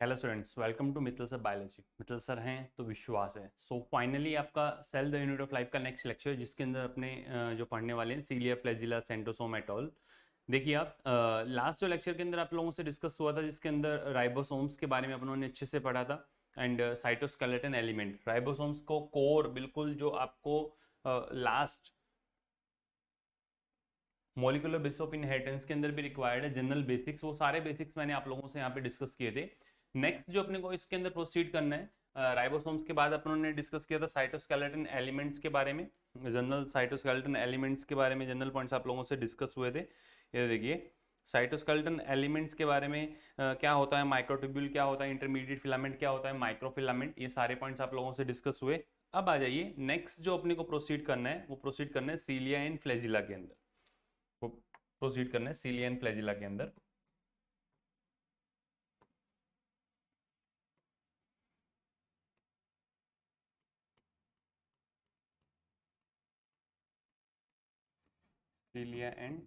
Hello students, welcome to Mittal sir biology. Mittal sir हैं तो विश्वास है। सो फाइनली आपका cell the unit of life का नेक्स्ट लेक्चर, जिसके अंदर अपने जो पढ़ने वाले हैं cilia, flagella, centrosome et al. देखिए आप, लास्ट जो लेक्चर के अंदर आप लोगों से डिस्कस हुआ था, जिसके अंदर राइबोसोम्स के बारे में अपनों ने अच्छे से पढ़ा था एंड साइटोस्केलेटन एलिमेंट। राइबोसोम्स को कोर बिल्कुल जो आपको last molecular basis of inheritance के अंदर भी रिक्वायर्ड है, जनरल बेसिक्स, वो सारे बेसिक्स मैंने आप लोगों से यहाँ पे डिस्कस किए थे। नेक्स्ट जो अपने को इसके अंदर प्रोसीड करना है, राइबोसोम्स के बाद अपनों ने डिस्कस किया था साइटोस्केलेटन एलिमेंट्स के बारे में। जनरल साइटोस्केलेटन एलिमेंट्स के बारे में जनरल पॉइंट्स आप लोगों से डिस्कस हुए थे। ये देखिए, साइटोस्केलेटन एलिमेंट्स के बारे में क्या होता है, माइक्रोट्यूब्यूल क्या होता है, इंटरमीडिएट फिलामेंट क्या होता है, माइक्रोफिलामेंट, ये सारे पॉइंट्स आप लोगों से डिस्कस हुए। अब आ जाइए, नेक्स्ट जो अपने को प्रोसीड करना है वो प्रोसीड करना है सीलिया एंड फ्लैजिला के अंदर। वो प्रोसीड करना है सीलिया एंड फ्लैजिला के अंदर। सीलिया एंड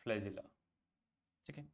फ्लैजिला। ठीक है,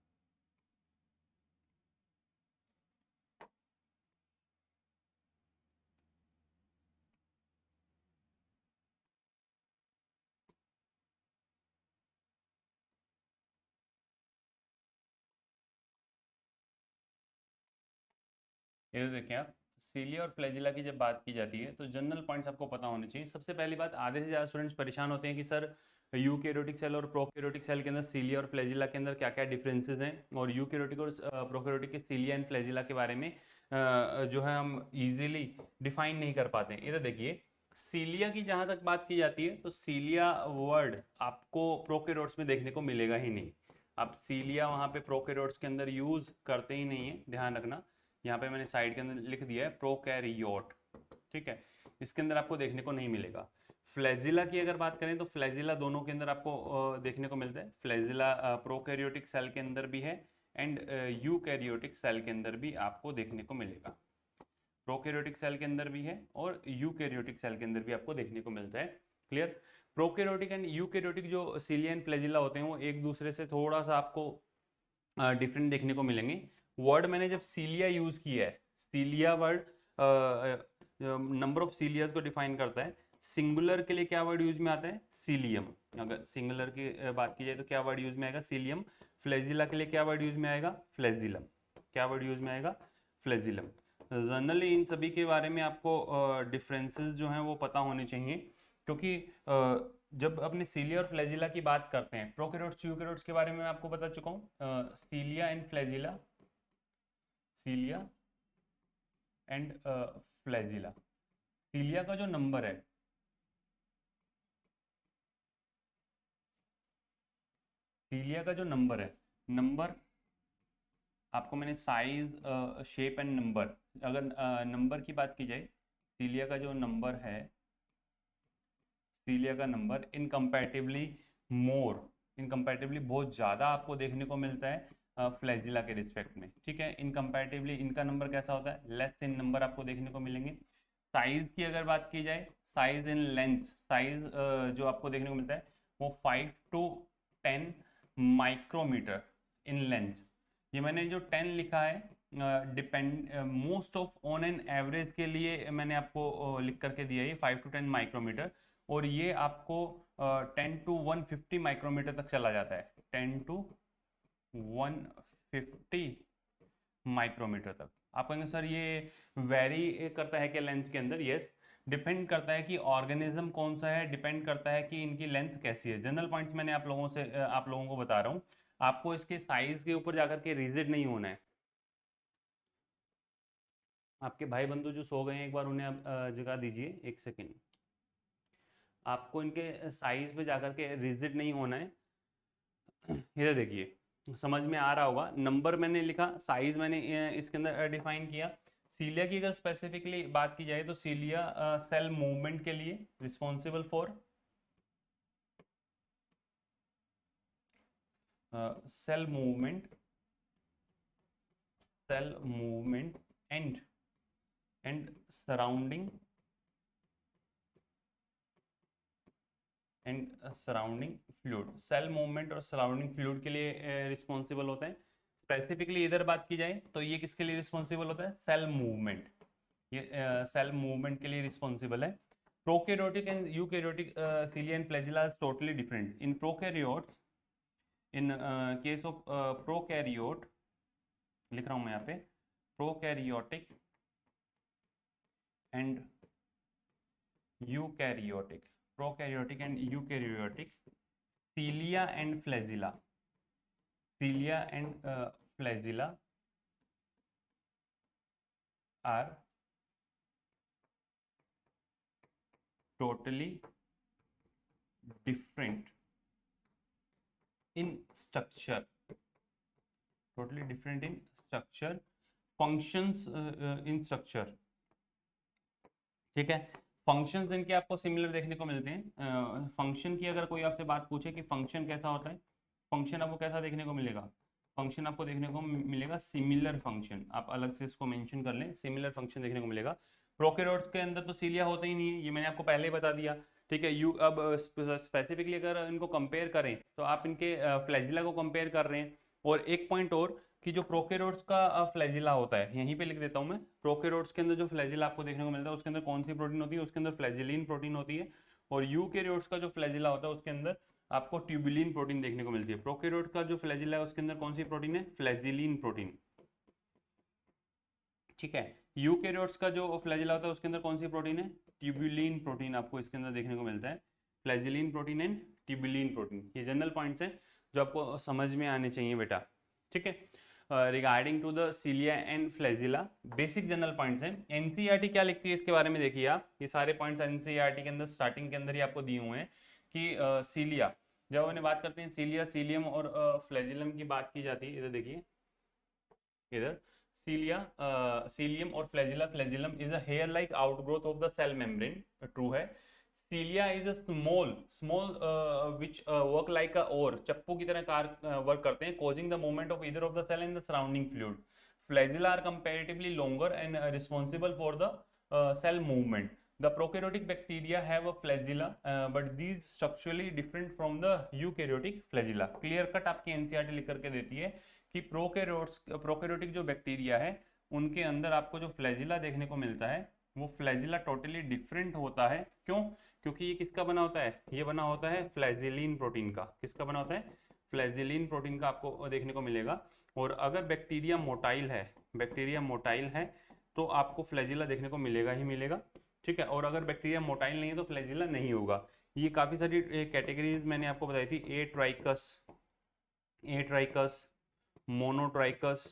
ये तो देखिए आप, सीलिया और फ्लैजिला की जब बात की जाती है तो जनरल पॉइंट्स आपको पता होने चाहिए। सबसे पहली बात, आधे से ज़्यादा स्टूडेंट्स परेशान होते हैं कि सर यूकैरियोटिक सेल और प्रोकैरियोटिक सेल के अंदर सीलिया और फ्लैजिला के अंदर क्या क्या डिफरेंसेस हैं, और यूकैरियोटिक और प्रोकैरियोटिक के सीलिया एंड फ्लैजिला के बारे में जो है हम इजीली डिफाइन नहीं कर पाते हैं। ये तो देखिए, सीलिया की जहां तक बात की जाती है तो सीलिया वर्ड आपको प्रोकैरियोट्स में देखने को मिलेगा ही नहीं। आप सीलिया वहां पे प्रोकैरियोट्स के अंदर यूज करते ही नहीं है, ध्यान रखना। यहाँ पे मैंने साइड के अंदर लिख दिया है प्रोकैरियोट, ठीक है, इसके अंदर आपको देखने को नहीं मिलेगा। फ्लैजिला की अगर बात करें तो फ्लैजिला दोनों के अंदर आपको देखने को मिलता है। फ्लैजिला प्रोकैरियोटिक सेल के अंदर भी है एंड यूकैरियोटिक सेल के अंदर भी आपको देखने को मिलेगा। प्रोकैरियोटिक सेल के अंदर भी है और यूकैरियोटिक सेल के अंदर भी आपको देखने को मिलता है। क्लियर? प्रोकैरियोटिक एंड यूकैरियोटिक जो सीलिया एंड फ्लैजिला होते हैं वो एक दूसरे से थोड़ा सा आपको डिफरेंट देखने को मिलेंगे। वर्ड मैंने जब सीलिया यूज किया है, सीलिया वर्ड नंबर ऑफ सीलियाज को डिफाइन करता है। सिंगुलर के लिए क्या वर्ड यूज में आता है, सीलियम। अगर सिंगुलर की बात की जाए तो क्या वर्ड यूज में आएगा, सीलियम। फ्लैजिला के लिए क्या वर्ड यूज में आएगा, फ्लैजिलम। क्या वर्ड यूज में आएगा, फ्लैजिलम। जनरली इन सभी के बारे में आपको डिफरेंसेस जो हैं वो पता होने चाहिए, क्योंकि जब अपने सीलिया और फ्लैजिला की बात करते हैं, प्रोकैरियोट्स यूकैरियोट्स के बारे में मैं आपको बता चुका हूँ। Cilia and flagella, cilia and flagella. Cilia का जो नंबर है, सीलिया का जो नंबर है, नंबर आपको मैंने साइज, शेप एंड नंबर, अगर नंबर की बात की जाए, सीलिया का जो नंबर है, सीलिया का नंबर इनकम्पैरेटिवली मोर, इनकम्पैरेटिवली बहुत ज़्यादा आपको देखने को मिलता है फ्लैजिला के रिस्पेक्ट में। ठीक है, इनकम्पैरेटिवली इनका नंबर कैसा होता है, लेस इन नंबर आपको देखने को मिलेंगे। साइज की अगर बात की जाए, साइज इन लेंथ, साइज जो आपको देखने को मिलता है वो 5 to 10 माइक्रोमीटर इन लेंथ। ये मैंने जो 10 लिखा है depend most of on an average के लिए मैंने आपको लिख करके दिया है 5 to 10 माइक्रोमीटर, और ये आपको 10 to 150 माइक्रोमीटर तक चला जाता है, 10 to 150 माइक्रोमीटर तक। आप कहेंगे सर ये वेरी करता है कि लेंथ के अंदर, यस, डिपेंड करता है कि ऑर्गेनिज्म कौन सा है, डिपेंड करता है कि इनकी लेंथ कैसी है। जनरल पॉइंट्स मैंने आप लोगों से आप लोगों को बता रहा हूँ, आपको इसके साइज के ऊपर जाकर के रिजिड नहीं होना है। आपके भाई बंधु जो सो गए हैं, एक बार उन्हें आप जगा दीजिए, एक सेकेंड। आपको इनके साइज पे जाकर के रिजिड नहीं होना है। इधर देखिए, समझ में आ रहा होगा, नंबर मैंने लिखा, साइज मैंने इसके अंदर डिफाइन किया। सीलिया की अगर स्पेसिफिकली बात की जाए तो सीलिया सेल मूवमेंट के लिए responsible for, cell movement, cell movement and surrounding and surrounding fluid. Cell movement और सराउंडिंग फ्लूइड के लिए रिस्पॉन्सिबल होता है। स्पेसिफिकली इधर बात की जाए तो ये किसके लिए रिस्पॉन्सिबल होता है? Cell movement. ये सेल मूवमेंट के लिए रिस्पॉन्सिबल है। Prokaryotic and eukaryotic cilia and flagella is totally different. In prokaryotes, in case of prokaryote, लिख रहा हूं मैं यहाँ पे, prokaryotic and eukaryotic, prokaryotic and eukaryotic, cilia and flagella, cilia and flagella are totally different in structure, totally different in structure, functions in structure। ठीक है, functions इनके आपको सिमिलर देखने को मिलते हैं। फंक्शन की अगर कोई आपसे बात पूछे कि फंक्शन कैसा होता है, फंक्शन आपको कैसा देखने को मिलेगा? फंक्शन आपको देखने को मिलेगा सिमिलर फंक्शन। आप अलग से इसको मेंशन कर लें, सिमिलर फंक्शन देखने को मिलेगा। प्रोकैरियोट्स के अंदर तो सीलिया होता ही नहीं है, ये मैंने आपको पहले ही बता दिया। ठीक है, यू अब स्पेसिफिकली अगर इनको कंपेयर करें तो आप इनके फ्लैजिला को कंपेयर कर रहे हैं। और एक पॉइंट और कि जो प्रोकैरियोट्स का फ्लैजिला होता है, यहीं पे लिख देता हूं मैं, प्रोकैरियोट्स के अंदर जो फ्लैजिला आपको देखने को मिलता है उसके अंदर कौन सी प्रोटीन होती है? उसके अंदर फ्लैजिलिन प्रोटीन होती है। और यूकैरियोट्स का जो फ्लैजिला होता है उसके अंदर आपको ट्यूबुलिन प्रोटीन देखने को मिलती है। प्रोकैरियोट का जो फ्लैजिला है उसके अंदर कौन सी प्रोटीन है? Flagellin protein. ठीक है, यूकैरियोट्स का जो फ्लैजिला होता है उसके अंदर कौन सी प्रोटीन है? ट्यूबुलिन प्रोटीन आपको इसके अंदर देखने को मिलता है। Flagellin protein and tubulin protein, ये जनरल पॉइंट्स हैं जो आपको समझ में आने चाहिए बेटा। ठीक है, regarding to the cilia and flagella basic general points हैं। एनसीईआरटी क्या लिखती है इसके बारे में देखिए आप, ये सारे पॉइंट्स एनसीईआरटी के अंदर स्टार्टिंग के अंदर ही आपको दिए हुए हैं कि सीलिया, जब हमने बात करते हैं सीलिया, सीलियम और फ्लैजिलम की बात की जाती है, इधर देखिए, इधर सीलिया, सीलियम और flagella, flagellum is a hair like outgrowth of the cell membrane, true है। Cilia is a small small which work like a oar, चप्पू की तरह कार वर्क करते हैं, causing the movement of either of the cell in the surrounding fluid. Flagella are comparatively longer and responsible for the cell movement. The prokaryotic bacteria have a flagella, but these structurally different from the eukaryotic flagella. Clear cut आपकी NCERT लिख करके देती है कि prokaryotic जो bacteria है उनके अंदर आपको जो फ्लैजिला देखने को मिलता है वो फ्लैजिला टोटली डिफरेंट होता है। क्यों? क्योंकि ये किसका बना होता है? ये बना होता है फ्लैजिलिन प्रोटीन का। किसका बना होता है? फ्लैजिलिन प्रोटीन का आपको देखने को मिलेगा। और अगर बैक्टीरिया मोटाइल है, बैक्टीरिया मोटाइल है तो आपको फ्लैजिला देखने को मिलेगा ही मिलेगा। ठीक है, और अगर बैक्टीरिया मोटाइल नहीं है तो फ्लैजिला नहीं होगा। ये काफी सारी कैटेगरीज मैंने आपको बताई थी, ए ट्राइकस, ए ट्राइकस, मोनोट्राइकस,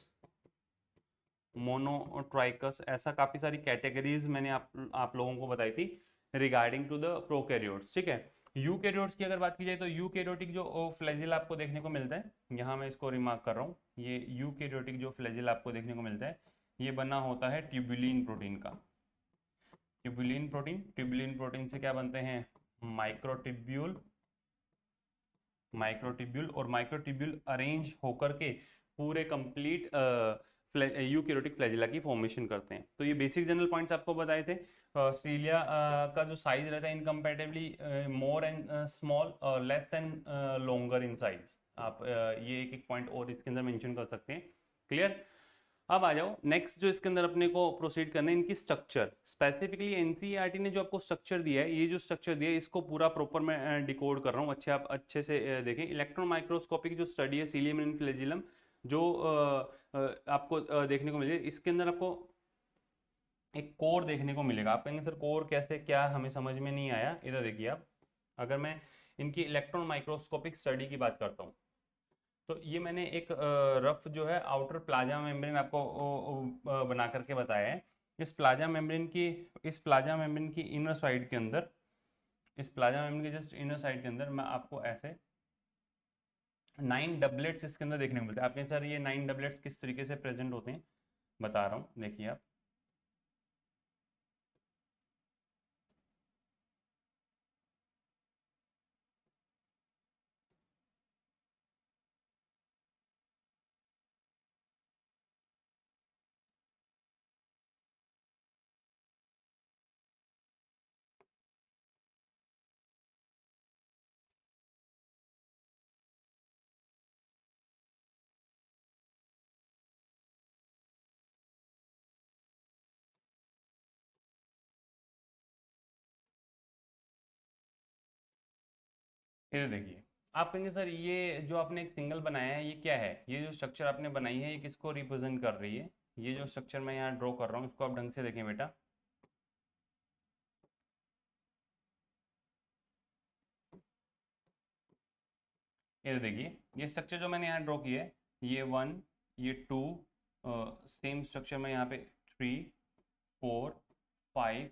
मोनोट्राइकस, ऐसा काफी सारी कैटेगरीज मैंने आप लोगों को बताई थी रिगार्डिंग टू द प्रोकैरियोट्स। ठीक है, यूकैरियोट्स की अगर बात की जाए तो यूकैरियोटिक जो फ्लैजिला आपको देखने को मिलता है, यहाँ मैं इसको रिमार्क कर रहा हूँ, ये यूकैरियोटिक जो फ्लैजिला आपको देखने को मिलता है ये बना होता है ट्यूबुलिन प्रोटीन का। ट्यूबुलिन प्रोटीन, ट्यूबुलिन प्रोटीन से क्या बनते हैं? माइक्रोट्यूब्यूल, माइक्रोट्यूब्यूल, और माइक्रोट्यूब्यूल अरेंज होकर के पूरे कंप्लीट यूकैरियोटिक फ्लैजिला की फॉर्मेशन करते हैं। तो ये बेसिक जनरल पॉइंट्स आपको बताए थे। सीलिया का जो साइज रहता है incomparatively more and small, less and longer in size. आप ये एक एक पॉइंट और इसके अंदर मेंशन कर सकते हैं। क्लियर? अब आ जाओ नेक्स्ट, जो इसके अंदर अपने को प्रोसीड करना है, इनकी स्ट्रक्चर। स्पेसिफिकली एनसीईआरटी ने जो आपको स्ट्रक्चर दिया है, ये जो स्ट्रक्चर दिया है इसको पूरा प्रॉपर मैं डिकोड कर रहा हूँ। अच्छे आप अच्छे से देखें। इलेक्ट्रॉन माइक्रोस्कोपिक जो स्टडी है सीलियम एंड फ्लैजिलम जो आपको देखने को मिले, इसके अंदर आपको एक कोर देखने को मिलेगा। आप कहेंगे सर कोर कैसे, क्या हमें समझ में नहीं आया। इधर देखिए आप, अगर मैं इनकी इलेक्ट्रॉन माइक्रोस्कोपिक स्टडी की बात करता हूँ तो ये मैंने एक रफ जो है आउटर प्लाज्मा मेम्ब्रेन आपको बना करके बताया है। इस प्लाज्मा मेम्ब्रेन की इनर साइड के अंदर, इस प्लाज्मा मेम्ब्रेन के जस्ट इनर साइड के अंदर मैं आपको ऐसे 9 डबलेट्स इसके अंदर देखने को मिलते हैं। आप कहें सर ये 9 डबलेट्स किस तरीके से प्रेजेंट होते हैं, बता रहा हूँ, देखिए आप। इधर देखिए, आप कहेंगे सर ये जो आपने एक सिंगल बनाया है ये क्या है, ये जो स्ट्रक्चर आपने बनाई है ये किसको रिप्रेजेंट कर रही है? ये जो स्ट्रक्चर मैं यहाँ ड्रॉ कर रहा हूँ इसको आप ढंग से देखें बेटा। ये देखिए, ये स्ट्रक्चर जो मैंने यहाँ ड्रॉ किया है, ये 1, ये 2, सेम स्ट्रक्चर में यहाँ पे 3, 4, 5,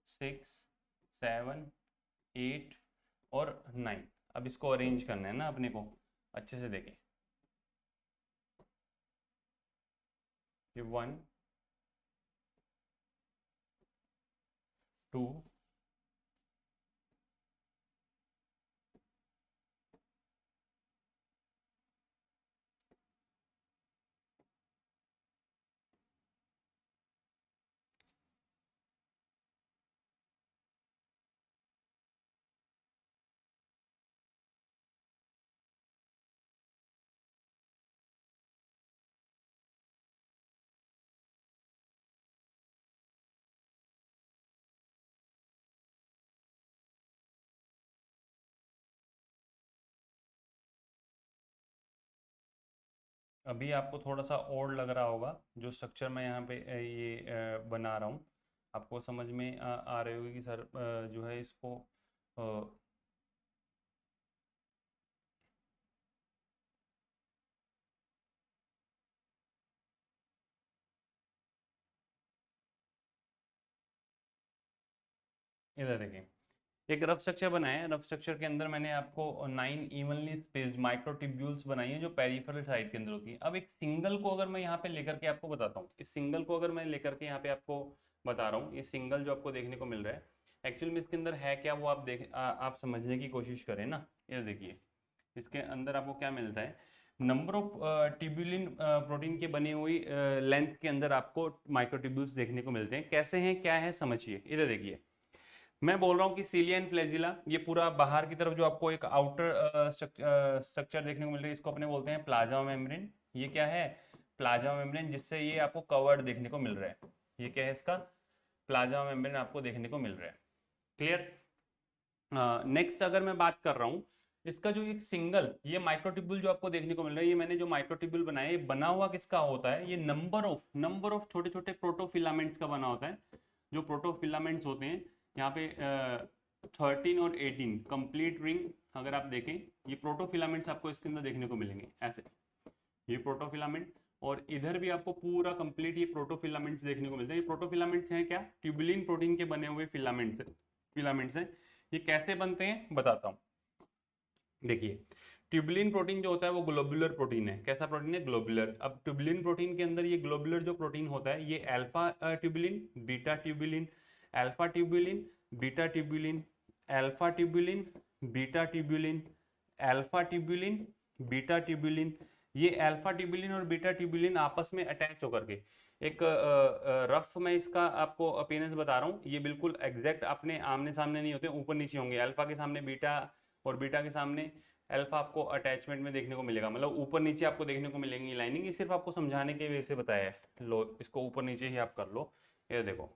6, 7, 8 और 9। अब इसको अरेंज करना है ना अपने को, अच्छे से देखें। ये 1, 2, अभी आपको थोड़ा सा और लग रहा होगा जो स्ट्रक्चर मैं यहाँ पे बना रहा हूँ, आपको समझ में आ रहे होगी कि सर जो है इसको इधर देखें, एक रफ स्ट्रक्चर बनाया है। रफ स्ट्रक्चर के अंदर मैंने आपको 9 इवनली स्पेस्ड माइक्रोट्यूब्यूल्स बनाई है जो पेरिफेरल साइड के अंदर होती है। अब एक सिंगल को अगर मैं यहाँ पे लेकर के आपको बताता हूँ, इस सिंगल को अगर मैं लेकर के यहाँ पे आपको बता रहा हूँ, ये सिंगल जो आपको देखने को मिल रहा है एक्चुअल में इसके अंदर है क्या वो आप समझने की कोशिश करें ना। ये देखिए, इसके अंदर आपको क्या मिलता है, नंबर ऑफ ट्यूबुलिन प्रोटीन के बनी हुई लेंथ के अंदर आपको माइक्रोट्यूब्यूल्स देखने को मिलते हैं। कैसे हैं क्या है समझिए। इधर देखिए, मैं बोल रहा हूँ कि सीलिया एंड फ्लैजिला, ये पूरा बाहर की तरफ जो आपको एक आउटर स्ट्रक्चर देखने को मिल रहा है इसको अपने बोलते हैं प्लाज्मा मेम्ब्रेन। ये क्या है, प्लाज्मा मेम्ब्रेन, जिससे ये आपको कवर्ड देखने को मिल रहा है। ये क्या है इसका, प्लाज्मा मेम्ब्रेन आपको देखने को मिल रहा है। क्लियर। नेक्स्ट अगर मैं बात कर रहा हूँ, इसका जो एक सिंगल ये माइक्रोट्यूब्यूल जो आपको देखने को मिल रहा है, ये मैंने जो माइक्रोट्यूब्यूल बनाया ये बना हुआ किसका होता है, ये नंबर ऑफ छोटे छोटे प्रोटोफिलामेंट्स का बना होता है। जो प्रोटोफिलामेंट्स होते हैं यहाँ पे 13 और 18 कंप्लीट रिंग अगर आप देखें, ये प्रोटोफिलामेंट्स आपको इसके अंदर देखने को मिलेंगे ऐसे, ये प्रोटोफिलामेंट। और इधर भी आपको पूरा कंप्लीट ये प्रोटोफिलामेंट्स देखने को मिलते हैं। ये प्रोटोफिलामेंट्स हैं क्या, ट्यूबुलिन प्रोटीन के बने हुए फिलामेंट्स हैं। ये कैसे बनते हैं बताता हूँ। देखिए, ट्यूबुलिन प्रोटीन जो होता है वो ग्लोबुलर प्रोटीन है। कैसा प्रोटीन है, ग्लोबुलर। अब ट्यूबुलिन प्रोटीन के अंदर ये ग्लोबुलर जो प्रोटीन होता है ये alpha tubulin, beta tubulin, alpha tubulin, beta tubulin, alpha tubulin, beta tubulin, alpha tubulin, beta tubulin, ये अल्फा ट्यूबुलिन और बीटा ट्यूबुलिन आपस में अटैच होकर के एक रफ में इसका आपको अपीयरेंस बता रहा हूँ, ये बिल्कुल एग्जैक्ट अपने आमने सामने नहीं होते, ऊपर नीचे होंगे। अल्फा के सामने बीटा और बीटा के सामने अल्फा आपको अटैचमेंट में देखने को मिलेगा, मतलब ऊपर नीचे आपको देखने को मिलेंगी लाइनिंग। ये सिर्फ आपको समझाने के वजह से बताया है, लो इसको ऊपर नीचे ही आप कर लो। ये देखो,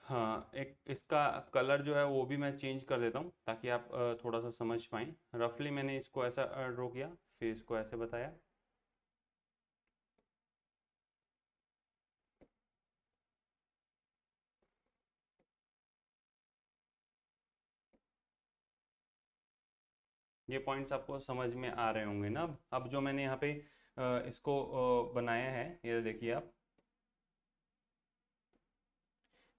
हाँ एक इसका कलर जो है वो भी मैं चेंज कर देता हूँ ताकि आप थोड़ा सा समझ पाएँ। रफली मैंने इसको ऐसा ड्रॉ किया, फिर इसको ऐसे बताया। ये पॉइंट्स आपको समझ में आ रहे होंगे ना। अब जो मैंने यहाँ पे इसको बनाया है, ये देखिए आप,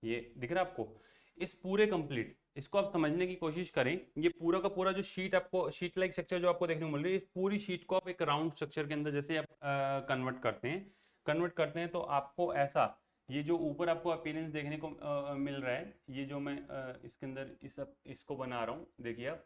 ये दिख रहा है आपको, इस पूरे कंप्लीट इसको आप समझने की कोशिश करें। ये पूरा का पूरा जो शीट आपको, शीट लाइक स्ट्रक्चर जो आपको देखने को मिल रही है, इस पूरी शीट को आप एक राउंड स्ट्रक्चर के अंदर जैसे आप कन्वर्ट करते हैं तो आपको ऐसा, ये जो ऊपर आपको अपीयरेंस देखने को मिल रहा है, ये जो मैं इसके अंदर इसको बना रहा हूँ, देखिए आप,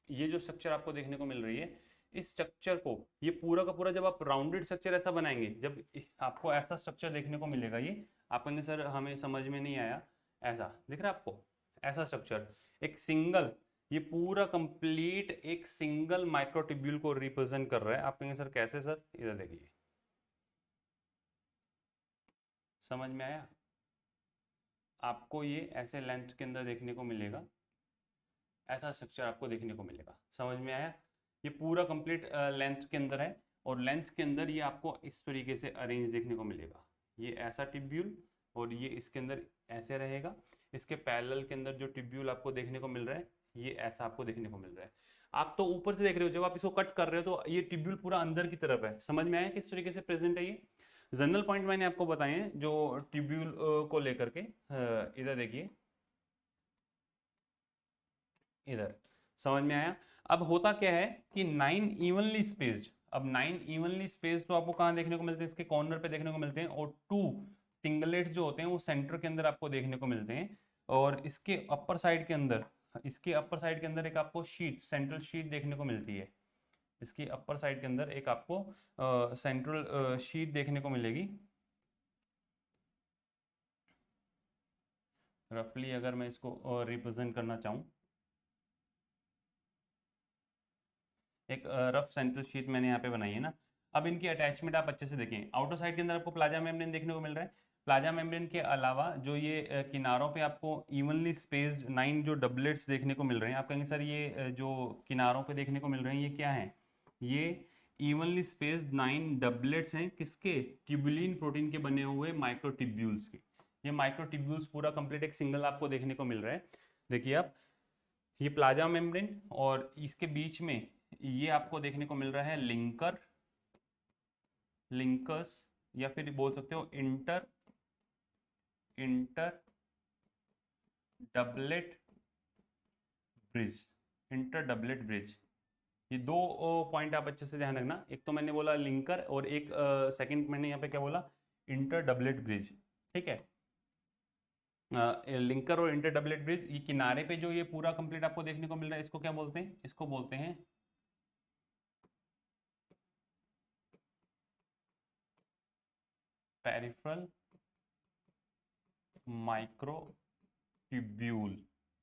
ये जो स्ट्रक्चर आपको देखने को मिल रही है, इस स्ट्रक्चर को, ये पूरा का पूरा जब आप राउंडेड स्ट्रक्चर ऐसा बनाएंगे, जब आपको ऐसा स्ट्रक्चर देखने को मिलेगा, ये आप कहेंगे सर हमें समझ में नहीं आया। ऐसा दिख रहा है आपको, ऐसा स्ट्रक्चर एक सिंगल, ये पूरा कंप्लीट एक सिंगल माइक्रोट्यूब्यूल को रिप्रेजेंट कर रहा है। आप कहेंगे सर कैसे सर, इधर देखिए, समझ में आया आपको, ये ऐसे लेंथ के अंदर देखने को मिलेगा। ऐसा स्ट्रक्चर आपको देखने को मिलेगा। समझ में आया? ये पूरा कंप्लीट लेंथ के अंदर है और लेंथ के अंदर ये आपको इस तरीके से अरेंज देखने को मिलेगा। ये ऐसा टिब्यूल और ये इसके अंदर ऐसे रहेगा। इसके पैरेलल के अंदर जो टिब्यूल आपको देखने को मिल रहा है ये ऐसा आपको देखने को मिल रहा है। आप तो ऊपर से देख रहे हो, जब आप इसको कट कर रहे हो तो ये टिब्यूल पूरा अंदर की तरफ है। समझ में आया किस तरीके से प्रेजेंट है ये? जनरल पॉइंट मैंने आपको बताए हैं जो टिब्यूल को लेकर के। इधर देखिए, इधर। समझ में आया? अब होता क्या है कि 9 इवनली स्पेस्ड, अब 9 इवनली स्पेस्ड तो आपको कहाँ देखने को मिलते हैं? इसके कॉर्नर पे देखने को मिलते हैं। और 2 सिंगलेट जो होते हैं वो सेंटर के अंदर आपको देखने को मिलते हैं। और इसके अपर साइड के अंदर, इसके अपर साइड के अंदर एक आपको शीट, सेंट्रल शीट देखने को मिलती है। इसकी अपर साइड के अंदर एक आपको सेंट्रल शीट देखने को मिलेगी। रफली अगर मैं इसको रिप्रेजेंट करना चाहूँ, एक रफ सेंट्रल शीट मैंने यहाँ पे बनाई है ना। अब इनकी अटैचमेंट आप अच्छे से देखें। आउटर साइड के अंदर आपको प्लाजा मेम्ब्रेन देखने को मिल रहा है। प्लाजा मेम्ब्रेन के अलावा जो ये किनारों पे आपको इवनली स्पेस्ड 9 जो डबलेट्स देखने को मिल रहे हैं। आप कहेंगे सर ये जो किनारों पे देखने को मिल रहे हैं ये क्या है? ये इवनली स्पेस्ड 9 डबलेट्स हैं किसके? ट्यूबुलिन प्रोटीन के बने हुए माइक्रोट्यूब्यूल्स के। ये माइक्रोट्यूब्यूल्स पूरा कंप्लीट एक सिंगल आपको देखने को मिल रहा है। देखिए आप, ये प्लाजा मेम्ब्रेन और इसके बीच में ये आपको देखने को मिल रहा है लिंकर, लिंकस, या फिर बोल सकते हो inter inter doublet bridge, inter doublet bridge. ये दो पॉइंट आप अच्छे से ध्यान रखना। एक तो मैंने बोला लिंकर और एक सेकंड मैंने यहाँ पे क्या बोला? Inter doublet bridge. ठीक है, लिंकर और इंटर डबलेट ब्रिज। ये किनारे पे जो ये पूरा कंप्लीट आपको देखने को मिल रहा है इसको क्या बोलते हैं? इसको बोलते हैं पेरिफेरल माइक्रोट्यूब्यूल,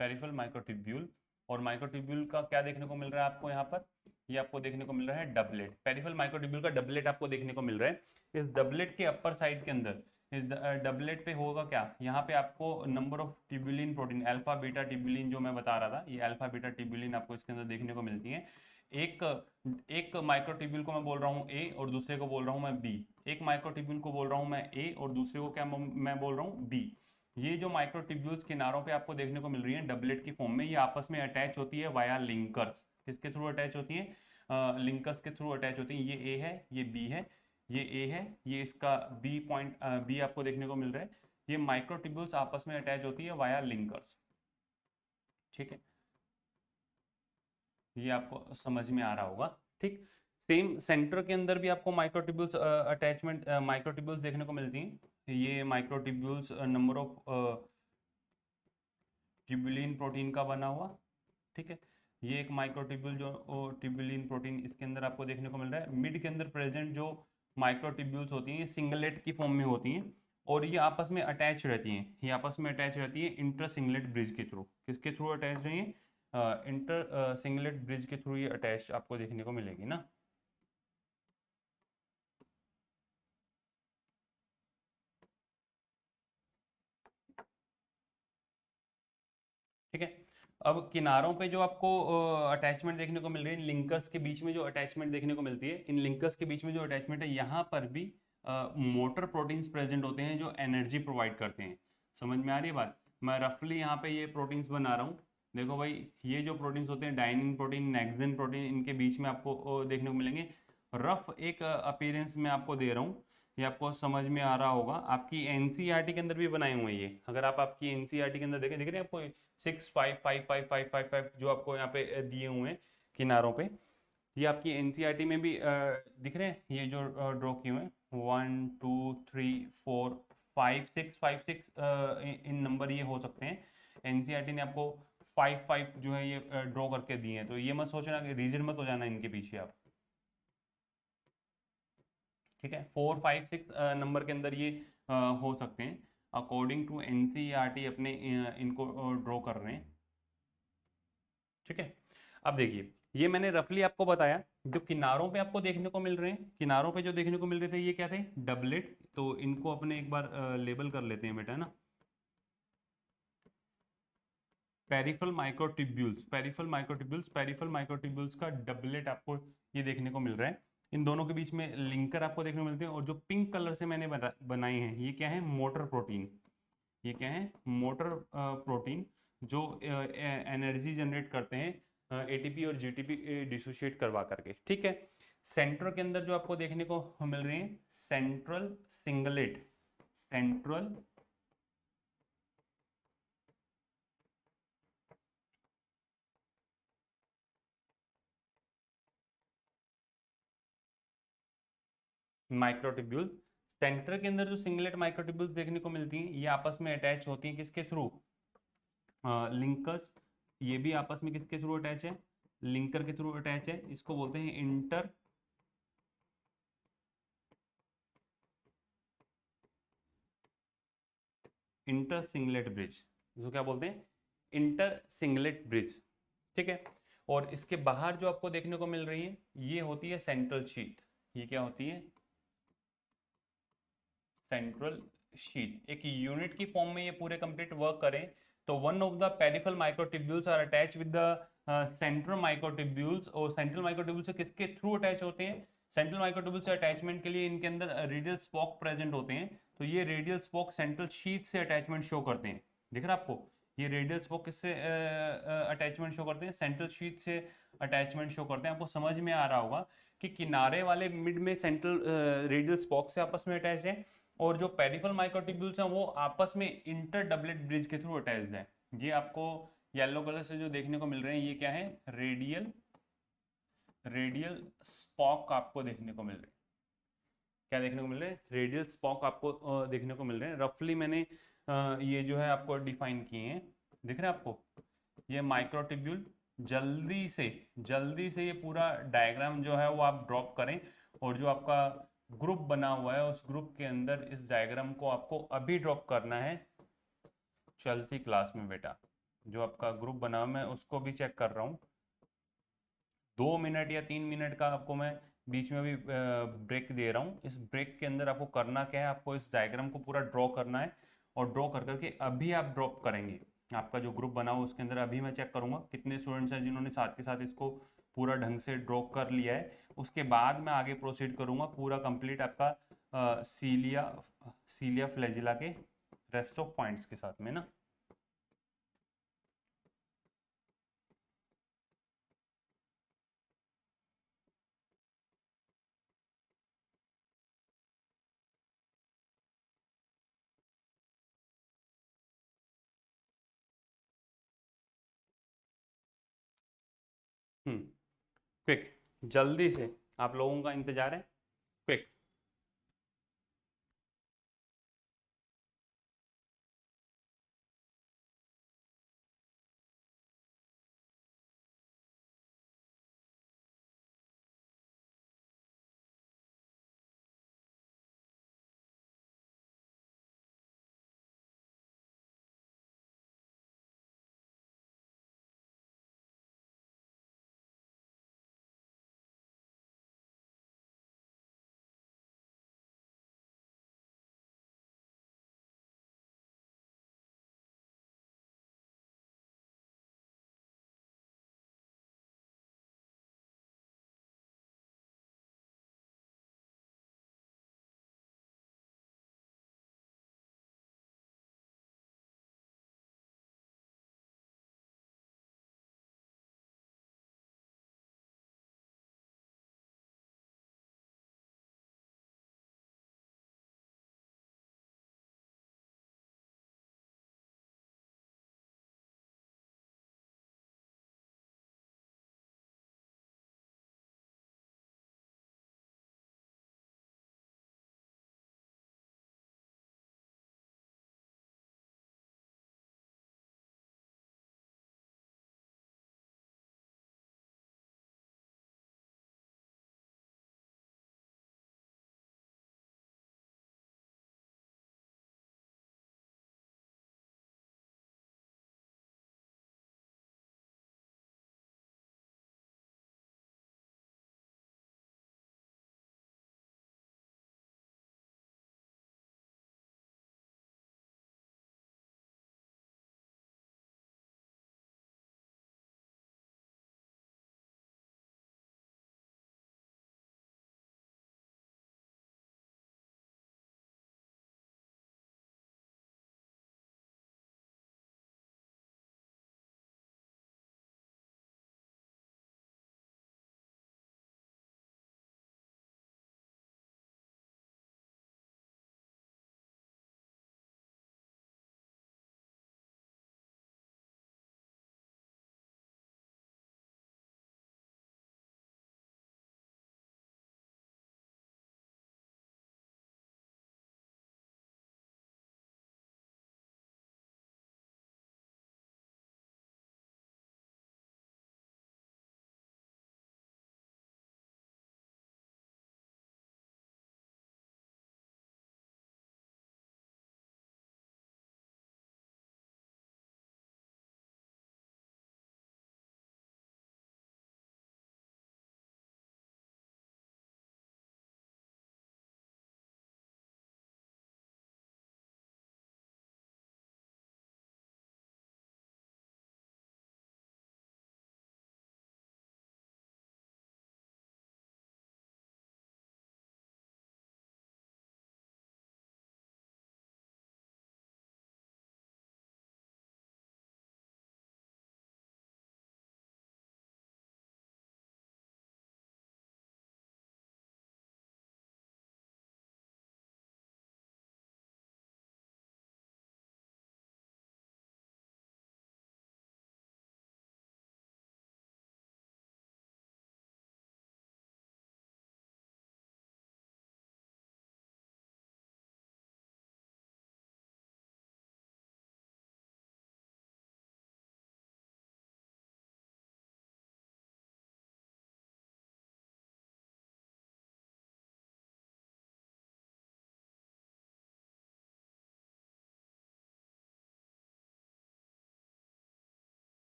पेरिफेरल माइक्रोट्यूब्यूल। और माइक्रोट्यूब्यूल का क्या देखने को मिल रहा है आपको यहाँ पर? ये आपको देखने को मिल रहा है डबलेट। पेरिफेरल माइक्रोट्यूब्यूल का डबलेट आपको देखने को मिल रहा है। इस डबलेट के अपर साइड के अंदर, इस डबलेट पे होगा क्या? यहाँ पे आपको number of tubulin protein, alpha beta tubulin जो मैं बता रहा था, ये अल्फा बीटा ट्यूबुलिन आपको इसके अंदर देखने को मिलती है। एक एक माइक्रोट्यूब्यूल को मैं बोल रहा हूँ ए और दूसरे को बोल रहा हूँ मैं बी। एक माइक्रोट्यूब्यूल को बोल रहा हूँ मैं ए और दूसरे को क्या मैं बोल रहा हूँ बी। ये जो माइक्रोट्यूब्यूल्स किनारों पे आपको देखने को मिल रही है डबलेट की फॉर्म में, ये आपस में अटैच होती है वाया लिंकर्स। किसके थ्रू अटैच होती है? लिंकर्स के थ्रू अटैच होती है। ये ए है, ये बी है, ये ए है, ये इसका बी पॉइंट बी आपको देखने को मिल रहा है। ये माइक्रोट्यूब्यूल्स आपस में अटैच होती है वाया लिंकर्स। ठीक है, ये आपको समझ में आ रहा होगा। ठीक, सेम सेंटर के अंदर भी आपको माइक्रोट्यूब्यूल्स अटैचमेंट, माइक्रोट्यूब्यूल्स देखने को मिलती हैं। ये microtubules number of tubulin protein का बना हुआ। ठीक है, ये एक माइक्रोट्यूब्यूल जो ट्यूबुलिन प्रोटीन इसके अंदर आपको देखने को मिल रहा है। मिड के अंदर प्रेजेंट जो माइक्रोट्यूब्यूल्स होती हैं ये सिंगलेट की फॉर्म में होती हैं और ये आपस में अटैच रहती हैं। ये आपस में अटैच रहती है इंटर सिंगलेट ब्रिज के थ्रू। किसके थ्रू अटैच रही है? इंटर सिंगलेट ब्रिज के थ्रू ये अटैच आपको देखने को मिलेगी ना। ठीक है, अब किनारों पे जो आपको अटैचमेंट देखने को मिल रही है, लिंकर्स के बीच में जो अटैचमेंट देखने को मिलती है, इन लिंकर्स के बीच में जो अटैचमेंट है यहाँ पर भी मोटर प्रोटीन्स प्रेजेंट होते हैं जो एनर्जी प्रोवाइड करते हैं। समझ में आ रही है बात? मैं रफली यहाँ पे ये प्रोटीन्स बना रहा हूँ। देखो भाई, ये जो प्रोटीन्स होते हैं डाइनिन प्रोटीन, नेक्सिन प्रोटीन, इनके बीच में आपको देखने को मिलेंगे। रफ एक अपीयरेंस में आपको दे रहा हूँ, ये आपको समझ में आ रहा होगा। आपकी एनसीईआरटी के अंदर भी बनाए हुए हैं ये। अगर आप आपकी एनसीईआरटी के अंदर देखें, दिख रहे हैं आपको 6 5 5 5 5 5 5 जो आपको यहाँ पे दिए हुए हैं किनारों पे, ये आपकी एनसीईआरटी में भी दिख रहे हैं। ये जो ड्रॉ किए हुए हैं 1 2 3 4 5 6 5 6 इन नंबर ये हो सकते हैं। एनसीईआरटी ने आपको 5 5 जो है ये ड्रॉ करके दिए हैं। तो ये मत सोचना कि रीजन मत हो जाना इनके पीछे आप। ठीक है, 4 5 6 नंबर के अंदर ये हो सकते हैं अकॉर्डिंग टू एनसीईआरटी अपने इनको ड्रॉ कर रहे हैं। ठीक है, अब देखिए, ये मैंने रफली आपको बताया। जो किनारों पे आपको देखने को मिल रहे हैं, किनारों पे जो देखने को मिल रहे थे ये क्या थे? डबलेट। तो इनको अपने एक बार लेबल कर लेते हैं बेटा, है ना। पेरिफल माइक्रोट्यूब्यूल्स का डबलेट आपको ये देखने को मिल रहा है। इन दोनों के बीच में लिंकर आपको देखने को मिलते हैं। और जो पिंक कलर से मैंने बनाई है, ये क्या है, मोटर प्रोटीन। ये क्या है, मोटर प्रोटीन, जो एनर्जी जनरेट करते हैं एटीपी और जीटीपी डिसोशिएट करवा करके। ठीक है। सेंटर के अंदर जो आपको देखने को मिल रहे हैं, central singlet, central microtubule. Centre के अंदर जो सिंगलेट माइक्रोट्यूब्यूल्स देखने को मिलती हैं, ये आपस में अटैच होती हैं किसके थ्रू, लिंकर्स। ये भी आपस में किसके थ्रू अटैच है, लिंकर के थ्रू अटैच है। इसको बोलते हैं इंटर सिंगलेट ब्रिज। इसको क्या बोलते हैं, इंटर सिंगलेट ब्रिज। ठीक है। और इसके बाहर जो आपको देखने को मिल रही है, ये होती है सेंट्रल शीथ। ये क्या होती है, सेंट्रल शीथ। एक यूनिट की फॉर्म में ये पूरे कंप्लीट वर्क करें तो one of the peripheral microtubules are attach with the central microtubules. और सेंट्रल माइक्रोट्यूब्यूल से किसके थ्रू अटैच होते हैं, सेंट्रल माइक्रोट्यूब्यूल से अटैचमेंट के लिए इनके अंदर रेडियल स्पॉक प्रेजेंट होते हैं। तो ये रेडियल स्पॉक सेंट्रल शीथ से अटैचमेंट शो करते हैं। दिख रहा है आपको, ये रेडियल स्पॉक किससे अटैचमेंट शो करते हैं, सेंट्रल शीथ से अटैचमेंट शो करते हैं। आपको समझ में आ रहा होगा कि किनारे वाले मिड में सेंट्रल रेडियल स्पॉक से आपस में अटैच है, और जो पेरिफेरल माइक्रोट्यूब्यूल्स हैं वो आपस में इंटर डबलेट ब्रिज के थ्रू अटैच्ड है। ये आपको येलो कलर से जो देखने को मिल रहे हैं, ये क्या है, रेडियल स्पॉक आपको देखने को मिल रहे हैं। क्या देखने को मिल रहे हैं, रेडियल स्पॉक आपको देखने को मिल रहे हैं। रफली मैंने ये जो है आपको डिफाइन किए हैं, दिख रहे हैं आपको। ये माइक्रोट्यूब्यूल, जल्दी से ये पूरा डायग्राम जो है वो आप ड्रॉप करें, और जो आपका ग्रुप बना हुआ है उस ग्रुप के अंदर इस डायग्राम को आपको अभी ड्रॉप करना है चलती क्लास में। बेटा, जो आपका ग्रुप बना हुआ मैं उसको भी चेक कर रहा हूँ। 2 मिनट या 3 मिनट का आपको मैं बीच में भी ब्रेक दे रहा हूँ। इस ब्रेक के अंदर आपको करना क्या है, आपको इस डायग्राम को पूरा ड्रॉ करना है, और ड्रॉ कर करके अभी आप ड्रॉप करेंगे। आपका जो ग्रुप बना हुआ उसके अंदर अभी मैं चेक करूंगा कितने स्टूडेंट्स हैं जिन्होंने साथ के साथ इसको पूरा ढंग से ड्रॉ कर लिया है। उसके बाद मैं आगे प्रोसीड करूंगा पूरा कंप्लीट आपका सीलिया सीलिया फ्लैजिला के रेस्ट ऑफ पॉइंट्स के साथ में ना। क्विक, जल्दी से, आप लोगों का इंतजार है, क्विक।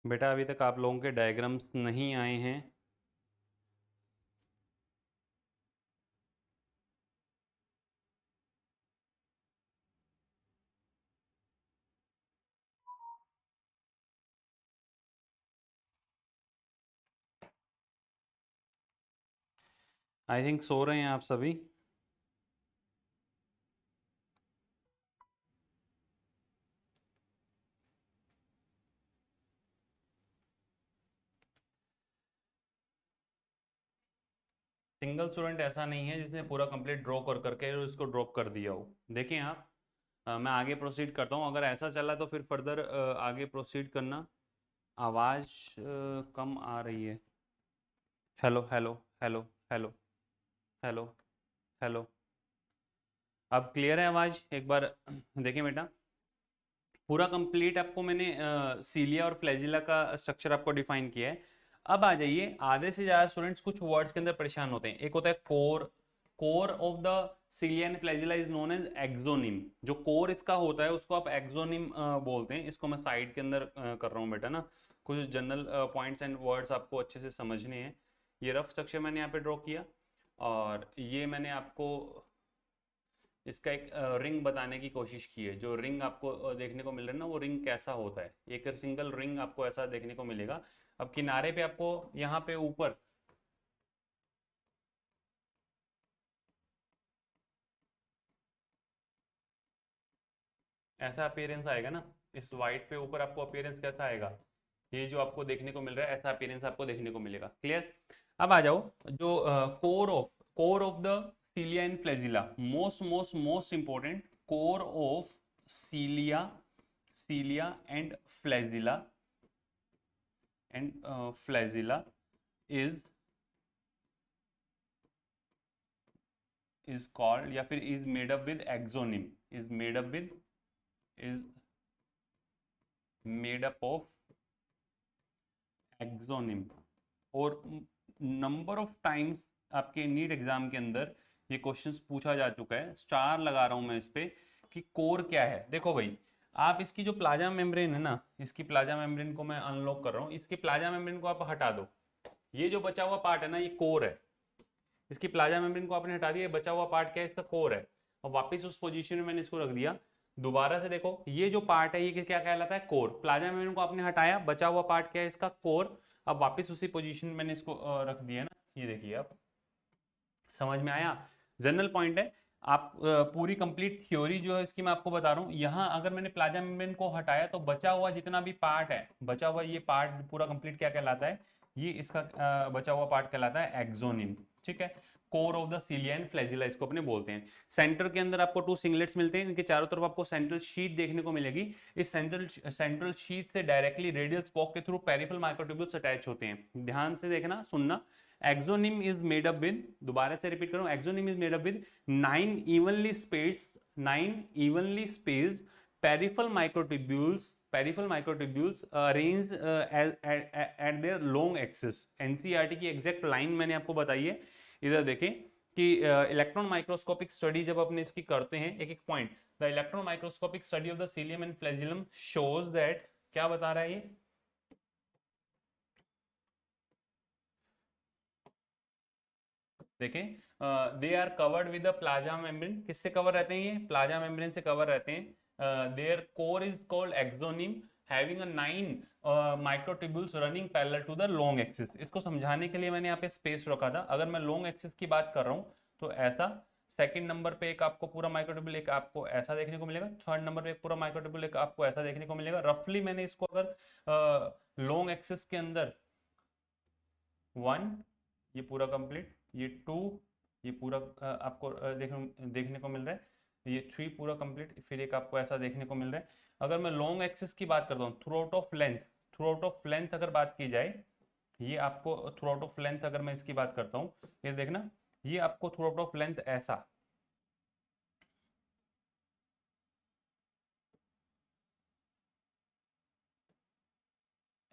बेटा अभी तक आप लोगों के डायग्राम्स नहीं आए हैं। आई थिंक सो रहे हैं आप सभी। सिंगल स्टूडेंट ऐसा नहीं है जिसने पूरा कंप्लीट ड्रॉ कर करके और इसको ड्रॉप कर दिया हो। देखें आप, मैं आगे प्रोसीड करता हूँ। अगर ऐसा चला तो फिर फर्दर आगे प्रोसीड करना। आवाज़ कम आ रही है। Hello hello hello hello hello hello. अब क्लियर है आवाज़? एक बार देखें बेटा, पूरा कंप्लीट आपको मैंने सीलिया और फ्लैजिला का स्ट्रक्चर आपको डिफाइन किया है। अब आ जाइए, आधे से ज़्यादा स्टूडेंट्स कुछ वर्ड्स के अंदर परेशान होते हैं। एक होता है core. Core of the cilia and flagella is known as axoneme. जो कोर इसका होता है उसको आप एक्सोनिम बोलते हैं। इसको मैं साइड के अंदर कर रहा हूँ बेटा ना। कुछ जनरल पॉइंट्स एंड वर्ड्स आपको अच्छे से समझने हैं। ये रफ स्ट्रक्चर मैंने यहाँ पे ड्रॉ किया, और ये मैंने आपको इसका एक रिंग बताने की कोशिश की है। जो रिंग आपको देखने को मिल रहा है ना, वो रिंग कैसा होता है। एक सिंगल रिंग आपको ऐसा देखने को मिलेगा। अब किनारे पे आपको यहाँ पे ऊपर ऐसा अपीयरेंस आएगा ना। इस वाइट पे ऊपर आपको अपीयरेंस कैसा आएगा, ये जो आपको देखने को मिल रहा है, ऐसा अपीयरेंस आपको देखने को मिलेगा। क्लियर? अब आ जाओ, जो core of the cilia and flagella, most most most important. Core of सीलिया सीलिया and flagella is called, या फिर is made up with axonym, is made up of axonym। और नंबर ऑफ टाइम्स आपके नीट एग्जाम के अंदर ये questions पूछा जा चुका है। स्टार लगा रहा हूं मैं इस पे कि कोर क्या है। देखो भाई, आप इसकी जो प्लाज्मा मेम्ब्रेन है ना, इसकी प्लाज्मा मेम्ब्रेन को मैं अनलॉक कर रहा हूँ। इसकी प्लाज्मा मेम्ब्रेन को आप हटा दो, ये जो बचा हुआ पार्ट है ना, ये कोर है। इसकी प्लाज्मा मेम्ब्रेन को आपने हटा दिया, बचा हुआ पार्ट क्या है, इसका कोर है। और वापस उस पोजीशन में मैंने इसको रख दिया। दोबारा से देखो, ये जो पार्ट है ये क्या कहलाता है, कोर। प्लाज्मा मेम्ब्रेन को आपने हटाया, बचा हुआ पार्ट क्या है, इसका कोर। अब वापस उसी पोजीशन में मैंने इसको रख दिया ना। ये देखिए, अब समझ में आया? जनरल पॉइंट है। आप पूरी कंप्लीट थ्योरी जो है इसकी मैं आपको बता रहा हूँ। यहाँ अगर मैंने प्लाज्मा मेम्ब्रेन को हटाया तो बचा हुआ जितना भी पार्ट है, बचा हुआ ये पार्ट पूरा कंप्लीट क्या कहलाता है, ये इसका बचा हुआ पार्ट कहलाता है एक्सोनिम। ठीक है? Core of the cilia and flagella इसको अपने बोलते हैं। सेंटर के अंदर आपको 2 सिंगलेट्स मिलते हैं, इनके चारों तरफ आपको सेंट्रल शीट देखने को मिलेगी। इस सेंट्रल शीट से डायरेक्टली रेडियल स्पोक के थ्रू पेरिफेरल माइक्रोट्यूब्यूल्स अटैच होते हैं। ध्यान से देखना, सुनना। Exonym is made up with, दोबारा से रिपीट करूं, exonym is made up with 9 evenly spaced peripheral microtubules arranged eight their long axis. NCERT की एग्जैक्ट लाइन मैंने आपको बताई है। इधर देखें कि इलेक्ट्रॉन माइक्रोस्कोपिक स्टडी जब अपने इसकी करते हैं, एक एक point, the electron microscopic study of the cilium and flagellum shows that, क्या बता रहा है ये, देखें, they are covered with plasma membrane. किससे कवर रहते हैं ये? प्लाज्मा मेम्ब्रेन से कवर रहते हैं। Their core is called axoneme, having a 9 microtubules running parallel to the long axis. इसको समझाने के लिए मैंने यहाँ पे स्पेस रखा था। अगर मैं लॉन्ग एक्सिस की बात कर रहा हूँ तो ऐसा, सेकंड नंबर पे एक आपको पूरा माइक्रोट्यूब्यूल एक आपको ऐसा देखने को मिलेगा, थर्ड नंबर पे एक पूरा माइक्रोट्यूब्यूल एक आपको ऐसा देखने को मिलेगा। रफली मैंने इसको अगर लॉन्ग एक्सिस के अंदर 1, ये पूरा कंप्लीट, ये 2, ये पूरा आपको देखने को मिल रहा है, ये 3 पूरा कंप्लीट, फिर एक आपको ऐसा देखने को मिल रहा है। अगर मैं लॉन्ग एक्सिस की बात करता हूँ, थ्रू आउट ऑफ लेंथ अगर बात की जाए, ये आपको थ्रू आउट ऑफ लेंथ अगर मैं इसकी बात करता हूँ, ये देखना, ये आपको थ्रू आउट ऑफ लेंथ ऐसा,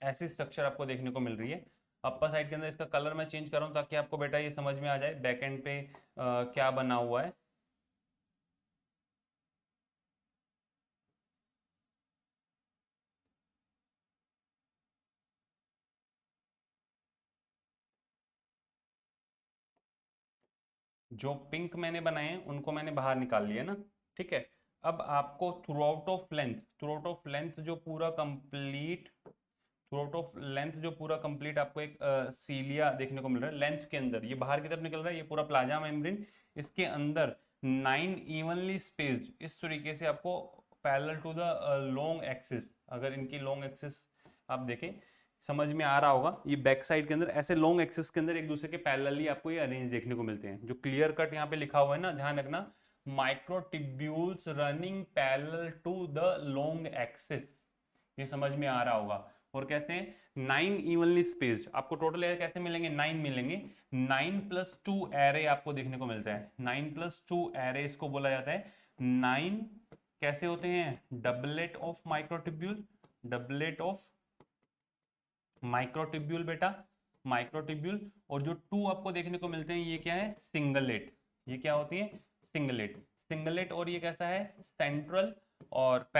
ऐसी स्ट्रक्चर आपको देखने को मिल रही है। अपर साइड के अंदर इसका कलर मैं चेंज कर रहा हूँ ताकि आपको बेटा ये समझ में आ जाए बैक एंड पे क्या बना हुआ है। जो पिंक मैंने बनाए हैं उनको मैंने बाहर निकाल लिया ना, ठीक है। अब आपको थ्रू आउट ऑफ लेंथ जो पूरा complete through out of length जो पूरा कंप्लीट आपको एक सीलिया देखने को मिल रहा है लेंथ के अंदर, ये बाहर की तरफ निकल रहा है, ये पूरा प्लाज्मा मेम्ब्रेन, इसके अंदर 9 इवनली स्पेस्ड इस तरीके से आपको parallel to the long axis, अगर इनकी लॉन्ग एक्सिस आप देखें समझ में आ रहा होगा, ये बैक साइड के अंदर ऐसे लॉन्ग एक्सिस के अंदर एक दूसरे के पैरेलली आपको ये अरेंज देखने को मिलते हैं। जो क्लियर कट यहाँ पे लिखा हुआ है ना, ध्यान रखना, microtubules running parallel to the long axis, ये समझ में आ रहा होगा। और कैसे 9 इवनली स्पेस्ड, आपको टोटल एयर कैसे मिलेंगे 9 मिलेंगे, 9+2 एरे आपको देखने को मिलता है, 9+2 एरे इसको बोला जाता है। 9 कैसे होते हैं, doublet of microtubule, doublet of microtubule बेटा, माइक्रोट्यूब्यूल। और जो 2 आपको देखने को मिलते हैं ये क्या है, सिंगलेट, ये क्या होती है, सिंगलेट, सिंगलेट। और ये कैसा है, सेंट्रल। और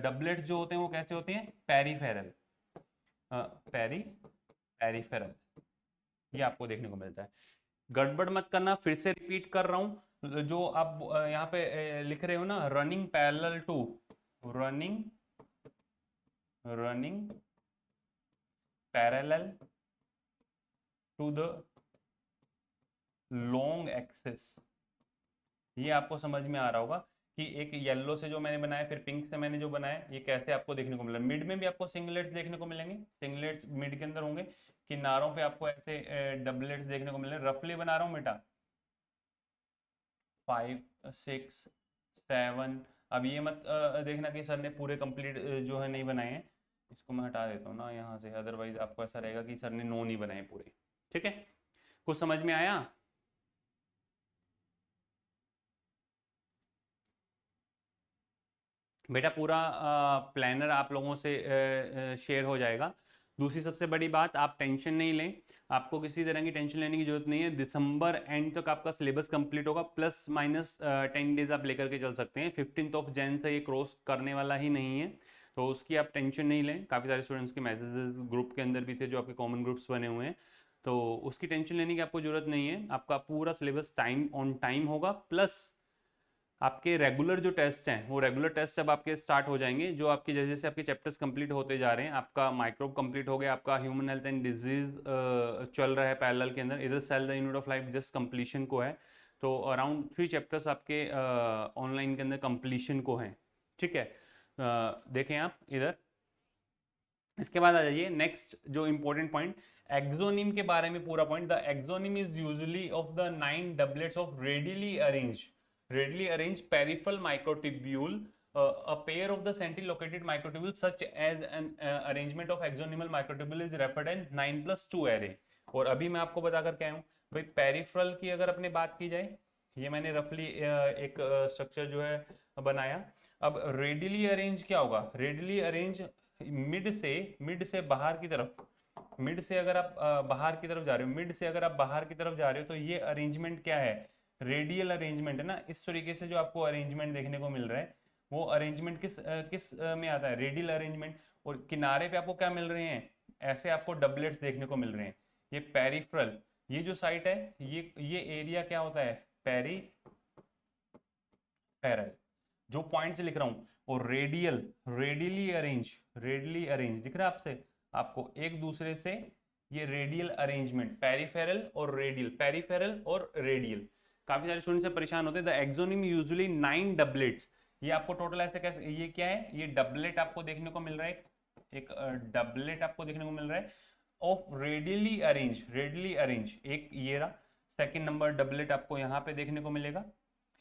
डबलेट जो होते हैं वो कैसे होते हैं, पेरीफेरल, पेरीफेरल, ये आपको देखने को मिलता है। गड़बड़ मत करना, फिर से रिपीट कर रहा हूं, जो आप यहाँ पे लिख रहे हो ना, running parallel to, running parallel to the long axis, ये आपको समझ में आ रहा होगा कि एक येलो से जो मैंने बनाया फिर पिंक से मैंने जो बनाया, ये कैसे आपको देखने को मिला। मिड में भी आपको सिंगलेट्स देखने को मिलेंगे, सिंगलेट्स मिड के अंदर होंगे, किनारों पे आपको ऐसे डबलेट्स देखने को मिलेंगे। रफली बना रहा हूँ बेटा, 5 6 7। अब ये मत देखना कि सर ने पूरे कंप्लीट जो है नहीं बनाए हैं, इसको मैं हटा देता हूँ ना यहाँ से, अदरवाइज आपको ऐसा रहेगा कि सर ने 9 नहीं बनाए पूरे, ठीक है। कुछ समझ में आया, बेटा पूरा प्लानर आप लोगों से शेयर हो जाएगा। दूसरी सबसे बड़ी बात, आप टेंशन नहीं लें, आपको किसी तरह की टेंशन लेने की जरूरत नहीं है। दिसंबर एंड तक आपका सिलेबस कंप्लीट होगा, +- 10 डेज आप लेकर के चल सकते हैं। 15 जैन से ये क्रॉस करने वाला ही नहीं है, तो उसकी आप टेंशन नहीं लें। काफ़ी सारे स्टूडेंट्स के मैसेजेस ग्रुप के अंदर भी थे, जो आपके कॉमन ग्रुप्स बने हुए हैं, तो उसकी टेंशन लेने की आपको जरूरत नहीं है। आपका पूरा सिलेबस टाइम ऑन टाइम होगा, प्लस आपके रेगुलर जो टेस्ट हैं वो रेगुलर टेस्ट अब आपके स्टार्ट हो जाएंगे, जो आपके जैसे जैसे आपके चैप्टर्स कंप्लीट होते जा रहे हैं। आपका माइक्रोब कंप्लीट हो गया, आपका ह्यूमन हेल्थ एंड डिजीज चल रहा है पैरेलल के अंदर, इधर cell the unit of life just completion को है, तो अराउंड 3 चैप्टर्स आपके ऑनलाइन के अंदर कंप्लीशन को हैं, ठीक है। देखें आप इधर, इसके बाद आ जाइए नेक्स्ट जो इंपॉर्टेंट पॉइंट, एक्सोनिम के बारे में पूरा point. The exonym is usually of the 9 doublets of readily arranged peripheral microtubule, a pair of the centrally located microtubule such as an arrangement of axonimal microtubule is referred as 9+2 array। और अभी मैं आपको बताकर क्या हूँ भाई, peripheral की अगर अपने बात की जाए, ये मैंने रफली एक स्ट्रक्चर जो है बनाया। अब रेडियली अरेंज क्या होगा, रेडियली अरेंज मिड से बाहर की तरफ, मिड से अगर आप बाहर की तरफ जा रहे हो, मिड से अगर आप बाहर की तरफ जा रहे हो, तो ये अरेंजमेंट क्या है, रेडियल अरेंजमेंट है ना। इस तरीके से जो आपको अरेंजमेंट देखने को मिल रहा है, वो अरेंजमेंट किस में आता है, रेडियल अरेंजमेंट। और किनारे पे आपको क्या मिल रहे हैं, ऐसे आपको डबलेट्स देखने को मिल रहे हैं। ये पेरिफेरल, ये जो साइट है, ये एरिया क्या होता है, पेरिफेरल, जो पॉइंट से लिख रहा हूं। और रेडियली अरेंज दिख रहा है आपसे, आपको एक दूसरे से ये रेडियल अरेंजमेंट, पेरिफेरल और रेडियल। काफी सारे स्टूडेंट से परेशान होते हैं। द एक्सोनिम यूजुअली 9 डबलेट्स, ये आपको टोटल ऐसे कैसे, ये क्या है, ये डबलेट आपको देखने को मिल रहा है, एक डबलेट आपको देखने को मिल रहा है ऑफ रेडियली अरेंज, एक ये रहा। सेकंड नंबर डबलेट आपको यहाँ पे देखने को मिलेगा,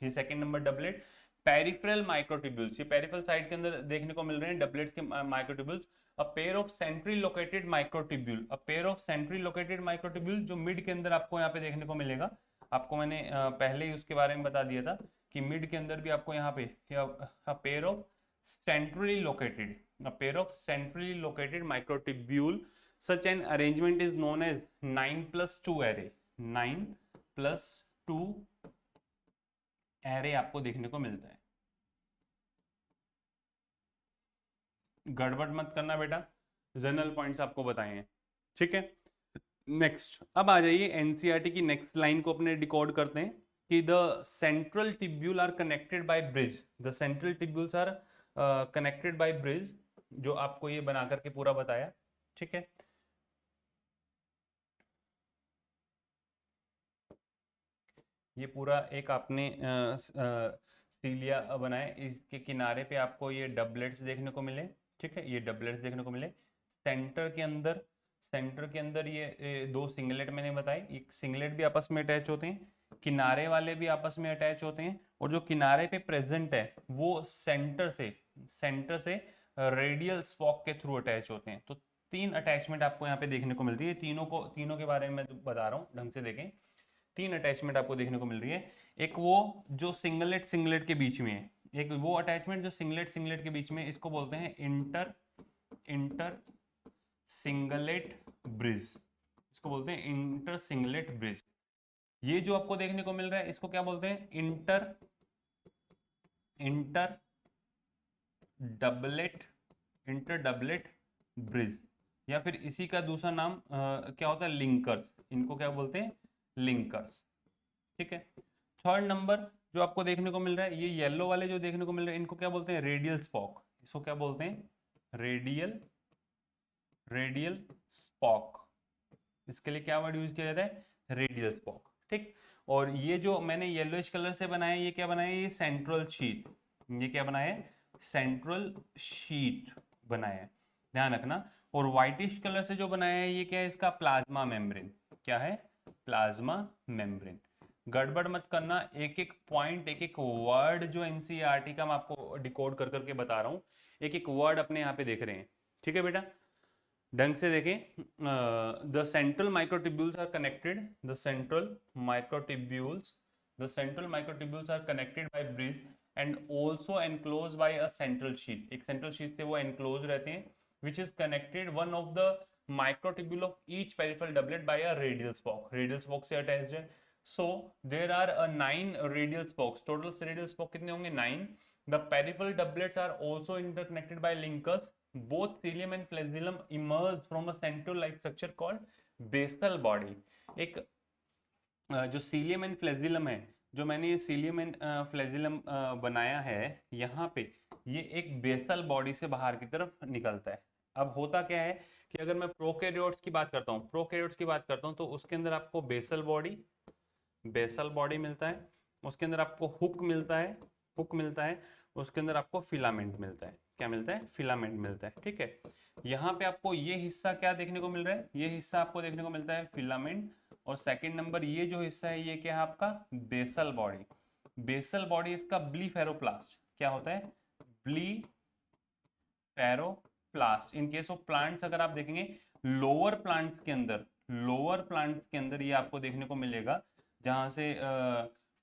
ये second number doublet. Peripheral microtubules, ये पेरिफेरल साइड के अंदर देखने को मिल रहे हैं डबलेट्स के microtubules. A pair of centrally located microtubule, a pair of centrally located microtubule, जो मिड के अंदर आपको यहाँ पे देखने को मिलेगा। आपको मैंने पहले ही उसके बारे में बता दिया था कि मिड के अंदर भी आपको यहाँ पे pair of centrally located, a pair of centrally located microtubule, such an arrangement is known as 9+2 array, 9+2 array आपको देखने को मिलता है। गड़बड़ मत करना बेटा, जनरल पॉइंट्स आपको बताए हैं, ठीक है। नेक्स्ट, अब आ जाइए एनसीईआरटी की नेक्स्ट लाइन को अपने डिकोड करते हैं। कि the central tubule are connected by bridge, the central tubules are connected by bridge, जो आपको ये बना करके पूरा बताया, ठीक है। ये पूरा एक आपने सीलिया बनाए, इसके किनारे पे आपको ये डबलेट्स देखने को मिले, ठीक है, ये डबलेट्स देखने को मिले। सेंटर के अंदर, सेंटर के अंदर ये दो सिंगलेट मैंने बताए, एक सिंगलेट भी आपस में अटैच होते हैं, किनारे वाले भी आपस में अटैच होते हैं, और जो किनारे पे प्रेजेंट है वो सेंटर से रेडियल स्पॉक के थ्रू अटैच होते हैं। तो तीन अटैचमेंट आपको यहाँ पे देखने को मिलती है, तीनों के बारे में मैं बता रहा हूँ, ढंग से देखें। तीन अटैचमेंट आपको देखने को मिल रही है। एक वो जो सिंगलेट सिंगलेट के बीच में है, एक वो अटैचमेंट जो सिंगलेट सिंगलेट के बीच में, इसको बोलते हैं इंटर सिंगलेट ब्रिज, इसको बोलते हैं इंटर सिंगलेट ब्रिज। ये जो आपको देखने को मिल रहा है इसको क्या बोलते हैं, inter doublet, inter doublet bridge, या फिर इसी का दूसरा नाम क्या होता है, लिंकर्स, इनको क्या बोलते हैं, लिंकर्स, ठीक है। थर्ड नंबर जो आपको देखने को मिल रहा है, ये येलो वाले जो देखने को मिल रहे हैं, इनको क्या बोलते हैं, रेडियल स्पॉक, इसको क्या बोलते हैं, रेडियल स्पॉक, इसके लिए क्या वर्ड यूज किया जाता है, रेडियल स्पॉक, ठीक। और ये जो मैंने येलोइश कलर से बनाया, ये क्या बनाया, ये सेंट्रल शीट, ये क्या बनाया है, सेंट्रल शीट बनाया है, ध्यान रखना। और व्हाइटिश कलर से जो बनाया है ये क्या है, इसका प्लाज्मा मेम्ब्रेन, क्या है, प्लाज्मा मेम्ब्रेन। गड़बड़ मत करना, एक एक पॉइंट, एक एक वर्ड जो एनसीईआरटी का मैं आपको डिकोड कर करके बता रहा हूँ, एक एक वर्ड अपने यहाँ पे देख रहे हैं, ठीक है बेटा, ढंग से देखें। The central microtubules are connected, the central microtubules are connected by bridge and also enclosed by a central sheet, एक सेंट्रल शीट से वो एनक्लोज रहते हैं, which is connected one of the microtubule of each peripheral doublet by a radial spoke, radial spoke से attached है। So there are 9 radial spokes, total radial spoke कितने होंगे, 9। The peripheral doublets are also interconnected by linkers, both cilium and flagellum emerge from a central like structure called basal body। एक जो cilium and flagellum है, जो मैंने ये cilium and flagellum बनाया है यहाँ पे, ये एक बेसल बॉडी से बाहर की तरफ निकलता है। अब होता क्या है कि अगर मैं प्रोकैरियोट्स की बात करता हूँ, प्रोकैरियोट्स की बात करता हूँ, तो उसके अंदर आपको बेसल बॉडी मिलता है, उसके अंदर आपको हुक मिलता है, उसके अंदर आपको फिलामेंट मिलता है, क्या मिलता है, फिलामेंट मिलता है, ठीक है। यहाँ पे आपको ये हिस्सा क्या देखने को मिल रहा है, ये हिस्सा आपको देखने को मिलता है फिलामेंट, और सेकंड नंबर ये जो हिस्सा है ये क्या है आपका, बेसल बॉडी। बेसल बॉडी इसका ब्लीफेरोप्लास्ट, क्या होता है, ब्लीफेरोप्लास्ट। इन केस ऑफ प्लांट्स अगर आप देखेंगे, लोअर प्लांट्स के अंदर ये आपको देखने को मिलेगा, जहां से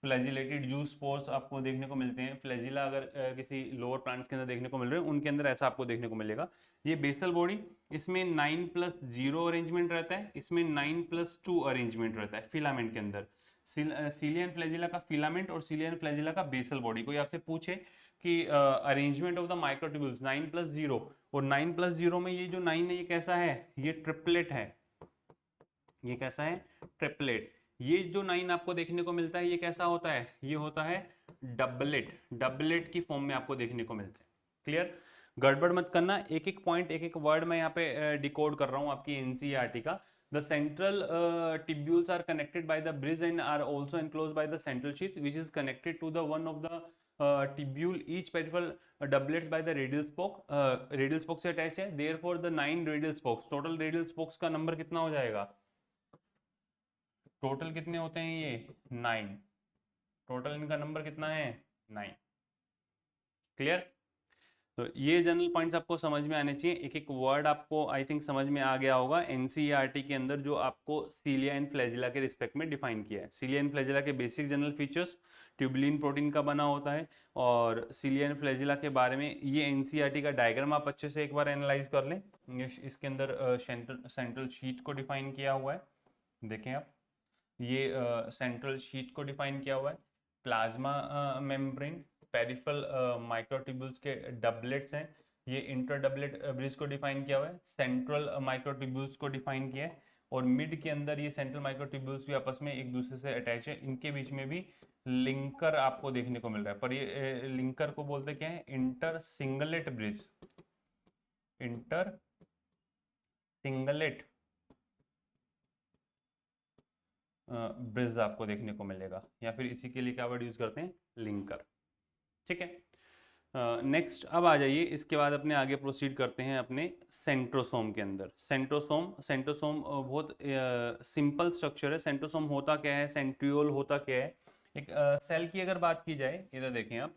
फ्लैजिलेटेड जूस स्पोर्स आपको देखने को मिलते हैं। फ्लैजिला अगर किसी लोअर प्लांट्स के अंदर देखने को मिल रहे हैं, उनके अंदर ऐसा आपको देखने को मिलेगा। ये बेसल बॉडी, इसमें 9+0 अरेंजमेंट रहता है, इसमें 9+2 अरेंजमेंट रहता है फिलामेंट के अंदर। सीलिया एंड फ्लैजिला का फिलामेंट और सीलिया एंड फ्लैजिला का बेसल बॉडी। कोई आपसे पूछे कि अरेंजमेंट ऑफ द माइक्रोट्यूब्यूल्स 9+0, और 9+0 में ये जो 9 है ये कैसा है, ये ट्रिपलेट है, ये कैसा है, ट्रिपलेट। ये जो 9 आपको देखने को मिलता है ये कैसा होता है, ये होता है डबलेट की फॉर्म में आपको देखने को मिलता है। क्लियर, गड़बड़ मत करना, एक एक पॉइंट, एक एक वर्ड मैं यहाँ पे डिकोड कर रहा हूँ आपकी एनसीईआरटी का। The central tubules are connected by the bridge and are also enclosed by the central sheath which is connected to the one of the tubule each peripheral doublets by the radial spoke से attach है। Therefore the 9 radial spokes, total radial spokes का number कितना हो जाएगा, total कितने होते हैं ये, 9, टोटल इनका नंबर कितना है, 9। क्लियर, तो ये जनरल पॉइंट्स आपको समझ में आने चाहिए। एक एक वर्ड आपको आई थिंक समझ में आ गया होगा एनसीईआरटी के अंदर, जो आपको सीलिया एंड फ्लैजिला के रिस्पेक्ट में डिफाइन किया है। सीलिया एंड फ्लैजिला के basic general features, tubulin protein का बना होता है, और सीलिया एंड फ्लैजिला के बारे में ये एनसीईआरटी का डायग्राम आप अच्छे से एक बार एनालाइज कर लें। इसके अंदर सेंट्रल शीट को डिफाइन किया हुआ है, देखें आप, ये सेंट्रल शीट को डिफाइन किया हुआ है, प्लाज्मा मेम्ब्रेन, पेरिफेरल माइक्रोट्यूब्यूल्स के डबलेट्स हैं, ये इंटर डबलेट ब्रिज को डिफाइन किया हुआ है, सेंट्रल माइक्रोट्यूब्यूल्स को डिफाइन किया है, और मिड के अंदर ये सेंट्रल माइक्रोट्यूब्यूल्स भी आपस में एक दूसरे से अटैच है, इनके बीच में भी लिंकर आपको देखने को मिल रहा है, पर ये लिंकर को बोलते क्या है, inter singlet bridge, inter singlet bridge आपको देखने को मिलेगा, या फिर इसी के लिए क्या वर्ड यूज करते हैं, लिंकर। ठीक है, नेक्स्ट अब आ जाइए, इसके बाद अपने आगे प्रोसीड करते हैं अपने सेंट्रोसोम के अंदर। सेंट्रोसोम, सेंट्रोसोम बहुत सिंपल स्ट्रक्चर है। सेंट्रोसोम होता क्या है, सेंट्रियोल होता क्या है। एक सेल की अगर बात की जाए, इधर देखें आप,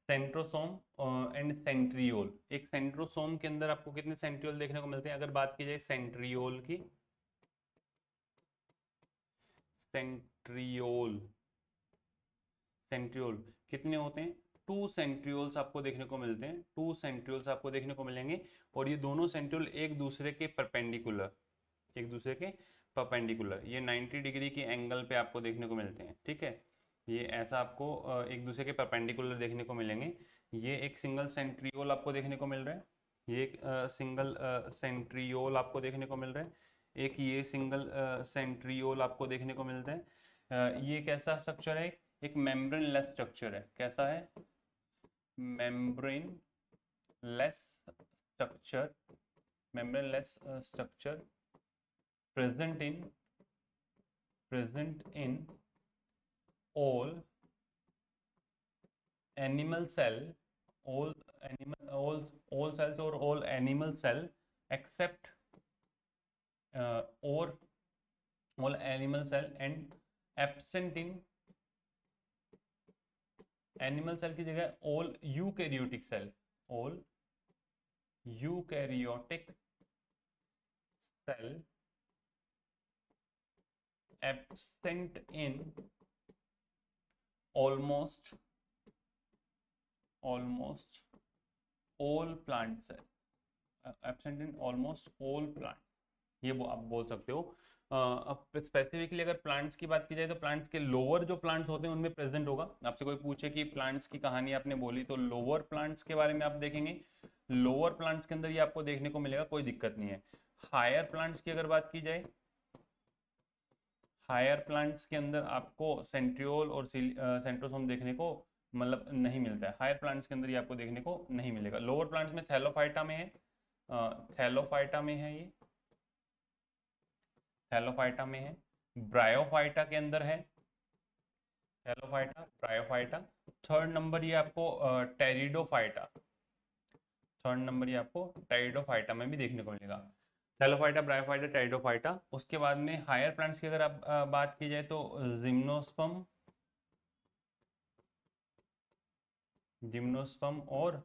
सेंट्रोसोम एंड सेंट्रियोल। एक सेंट्रोसोम के अंदर आपको कितने सेंट्रियोल देखने को मिलते हैं, अगर बात की जाए सेंट्रियोल की, सेंट्रियोल, सेंट्रियोल कितने होते हैं, 2 सेंट्रियोल्स आपको देखने को मिलते हैं, 2 सेंट्रियोल्स आपको देखने को मिलेंगे, और ये दोनों सेंट्रियोल एक दूसरे के परपेंडिकुलर, एक दूसरे के परपेंडिकुलर, ये 90 डिग्री के एंगल पे आपको देखने को मिलते हैं। ठीक है, ये ऐसा आपको एक दूसरे के परपेंडिकुलर देखने को मिलेंगे। ये एक सिंगल सेंट्रियोल आपको देखने को मिल रहा है, ये एक सिंगल सेंट्रियोल आपको देखने को मिल रहा है, एक ये सिंगल सेंट्रियोल आपको देखने को मिलता है। ये कैसा स्ट्रक्चर है, एक मेम्ब्रेन लेस स्ट्रक्चर है। कैसा है, membrane less structure, membrane less structure present in all animal cell, all cells or all animal cell except or all animal cell and absent in animal cell की जगह all eukaryotic cell, all eukaryotic cell absent in almost all plant cell, absent in almost all plant, ये वो आप बोल सकते हो। अब specifically अगर प्लांट्स की बात की जाए तो प्लांट्स के लोअर जो प्लांट्स होते हैं उनमें प्रेजेंट होगा। आपसे कोई पूछे कि प्लांट्स की कहानी आपने बोली तो लोअर प्लांट्स के बारे में आप देखेंगे, लोअर प्लांट्स के अंदर ये आपको देखने को मिलेगा, कोई दिक्कत नहीं है। हायर प्लांट्स की अगर बात की जाए, हायर प्लांट्स के अंदर आपको सेंट्रियोल और सेंट्रोसोम देखने को मतलब नहीं मिलता है, हायर प्लांट्स के अंदर ये आपको देखने को नहीं मिलेगा। लोअर प्लांट्स में थैलोफाइटा में है, थैलोफाइटा में है, ये थैलोफाइटा में है, ब्रायोफाइटा के अंदर है, थैलोफाइटा, ब्रायोफाइटा। थर्ड नंबर ये आपको टेरिडोफाइटा, थर्ड नंबर ये आपको टेरिडोफाइटा में भी देखने को मिलेगा। Thallophyta, bryophyta, pteridophyta. उसके बाद में हायर प्लांट्स की अगर आप बात की जाए तो जिम्नोस्पर्म, जिम्नोस्पर्म और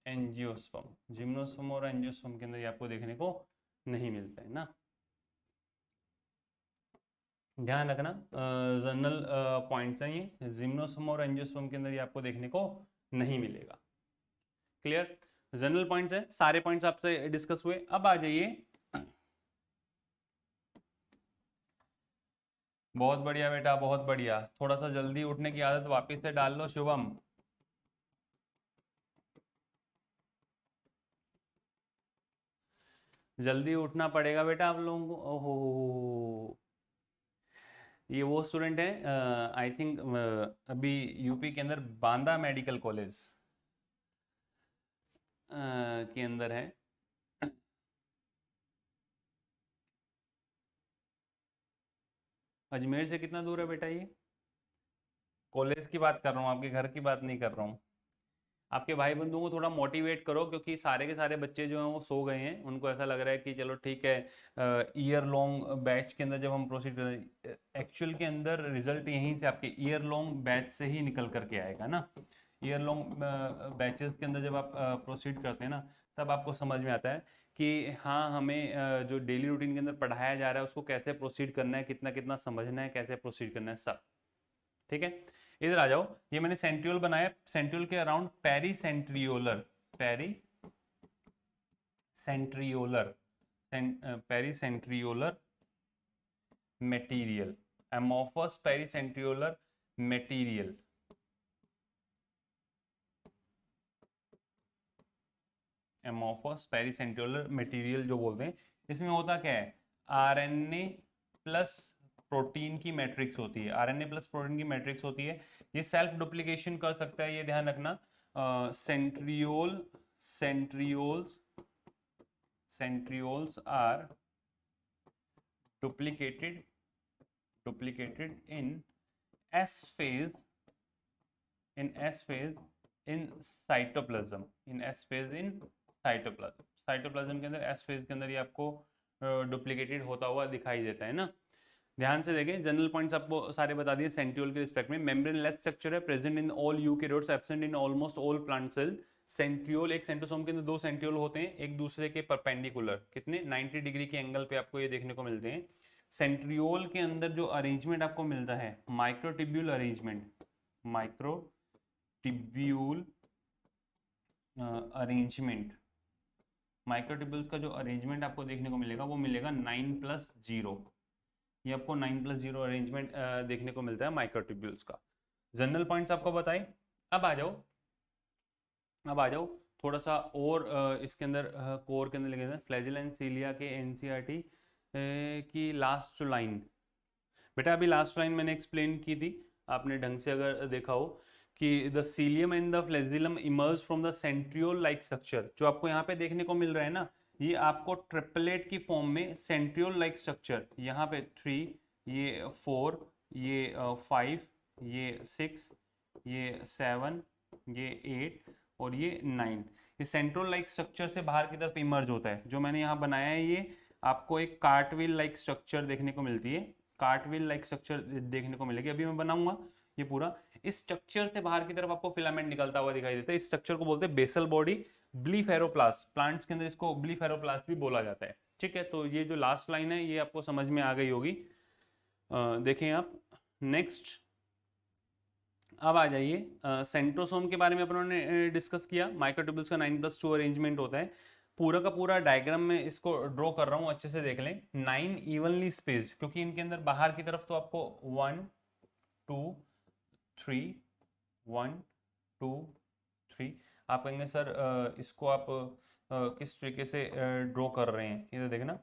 एंजियोस्पर्म, जिम्नोस्पर्म और एंजियोस्पर्म के अंदर ये आपको देखने को नहीं मिलता है ना, ध्यान रखना। जनरल पॉइंट्स हैं ये, जिम्नोस्पर्म और एंजियोस्पर्म के अंदर ये आपको देखने को नहीं मिलेगा। क्लियर, जनरल पॉइंट्स है, सारे पॉइंट्स आपसे डिस्कस हुए। अब आ जाइए, बहुत बढ़िया बेटा, बहुत बढ़िया, थोड़ा सा जल्दी उठने की आदत वापस से डाल लो शुभम। जल्दी उठना पड़ेगा बेटा आप लोगों को। ओहो, ये वो स्टूडेंट है आई थिंक अभी यूपी के अंदर बांदा मेडिकल कॉलेज के अंदर है। अजमेर से कितना दूर है बेटा ये, कॉलेज की बात कर रहा हूँ, आपके घर की बात नहीं कर रहा हूँ। आपके भाई बंधुओं को थोड़ा मोटिवेट करो, क्योंकि सारे के सारे बच्चे जो हैं वो सो गए हैं, उनको ऐसा लग रहा है कि चलो ठीक है, ईयर लॉन्ग बैच के अंदर जब हम प्रोसीड करें, एक्चुअल के अंदर रिजल्ट यहीं से आपके ईयर लॉन्ग बैच से ही निकल करके आएगा ना। ईयर लॉन्ग बैचेस के अंदर जब आप प्रोसीड करते हैं ना, तब आपको समझ में आता है कि हाँ, हमें जो डेली रूटीन के अंदर पढ़ाया जा रहा है उसको कैसे प्रोसीड करना है, कितना कितना समझना है, कैसे प्रोसीड करना है, सब ठीक है। इधर आ जाओ, ये मैंने सेंट्रियोल बनाया, सेंट्रियोल के around pericentriolar, pericentriolar, pericentriolar material, amorphous pericentriolar material. Amorphous pericentriolar material जो बोलते हैं, इसमें होता क्या है, आरएनए प्लस प्रोटीन की मैट्रिक्स होती है, आरएनए प्लस प्रोटीन की मैट्रिक्स होती है। ये सेल्फ डुप्लीकेशन कर सकता है, ये ध्यान रखना। Centrioles are duplicated in S phase in cytoplasm, cytoplasm के अंदर S phase के अंदर ये आपको डुप्लीकेटेड होता हुआ दिखाई देता है ना। ध्यान से देखें, जनरल पॉइंट्स आपको सारे बता दिए सेंट्रियोल के रिस्पेक्ट में। मेम्ब्रेनलेस स्ट्रक्चर है, present in all eukaryotes, absent in almost all plant cell. Centriole, एक सेंट्रोसोम के अंदर दो सेंट्रियोल होते हैं, एक दूसरे के परपेंडिकुलर, कितने 90 डिग्री के एंगल पे आपको ये देखने को मिलते हैं। सेंट्रियोल के अंदर जो अरेंजमेंट आपको मिलता है, microtubule arrangement, microtubule arrangement, microtubules का जो अरेंजमेंट आपको देखने को मिलेगा वो मिलेगा 9+0। ये आपको 9+0 अरेंजमेंट देखने को मिलता है माइक्रोटिब्यूल्स का। जनरल पॉइंट्स आपको बताए। अब आ जाओ थोड़ा सा और इसके अंदर कोर के अंदर लिखे हैं, फ्लैजिला एंड सीलिया के एनसीईआरटी की लास्ट लाइन। बेटा अभी लास्ट लाइन मैंने एक्सप्लेन की थी, आपने ढंग से अगर देखा हो, कि the cilium and the flagellum emerge from the centriole like structure. जो आपको यहाँ पे देखने को मिल रहा है ना, ये आपको ट्रिपलेट की फॉर्म में सेंट्रियोल लाइक स्ट्रक्चर, यहाँ पे 3, ये 4, ये 5, ये 6, ये 7, ये 8 और ये 9, ये सेंट्रियोल लाइक स्ट्रक्चर से बाहर की तरफ इमर्ज होता है। जो मैंने यहाँ बनाया है, ये आपको एक कार्टविल लाइक स्ट्रक्चर देखने को मिलती है, कार्टविल लाइक स्ट्रक्चर देखने को मिलेगी। अभी मैं बनाऊंगा ये पूरा। इस स्ट्रक्चर से बाहर की तरफ आपको फिलामेंट निकलता हुआ दिखाई देता है। इस स्ट्रक्चर को बोलते हैं बेसल बॉडी ब्लीफेरोप्लास्ट। प्लांट्स के अंदर इसको ब्लीफेरोप्लास्ट भी बोला जाता है। ठीक है, तो ये जो लास्ट लाइन है ये आपको समझ में आ गई होगी। देखें आप नेक्स्ट, अब आ जाइए सेंट्रोसोम के बारे में अपनों डिस्कस किया। माइक्रोट्यूब्यूल्स का 9+2 अरेंजमेंट होता है। पूरा का पूरा डायग्राम में इसको ड्रॉ कर रहा हूँ, अच्छे से देख लें। 9 इवनली स्पेस्ड, क्योंकि इनके अंदर बाहर की तरफ तो आपको 1 2 3 1 2 3, आप कहेंगे सर इसको आप किस तरीके से ड्रॉ कर रहे हैं, ये तो देखना।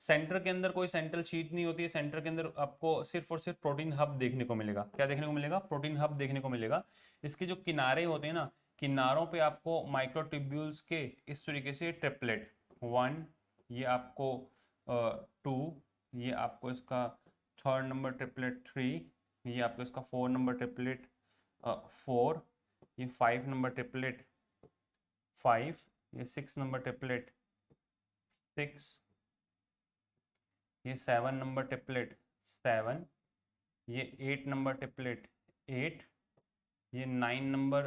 सेंटर के अंदर कोई सेंट्रल शीट नहीं होती है, सेंटर के अंदर आपको सिर्फ और सिर्फ प्रोटीन हब देखने को मिलेगा। क्या देखने को मिलेगा? प्रोटीन हब देखने को मिलेगा। इसके जो किनारे होते हैं ना, किनारों पे आपको माइक्रोट्यूब्यूल्स के इस तरीके से ट्रिपलेट, 1, ये आपको 2, ये आपको इसका 3rd नंबर ट्रिपलेट 3, ये आपको इसका 4 नंबर ट्रिपलेट 4, ये 5 नंबर ट्रिपलेट 5, ये 6 नंबर ट्रिपलेट 6, ये 7 नंबर ट्रिपलेट 7, ये 8 नंबर ट्रिपलेट 8, ये 9 नंबर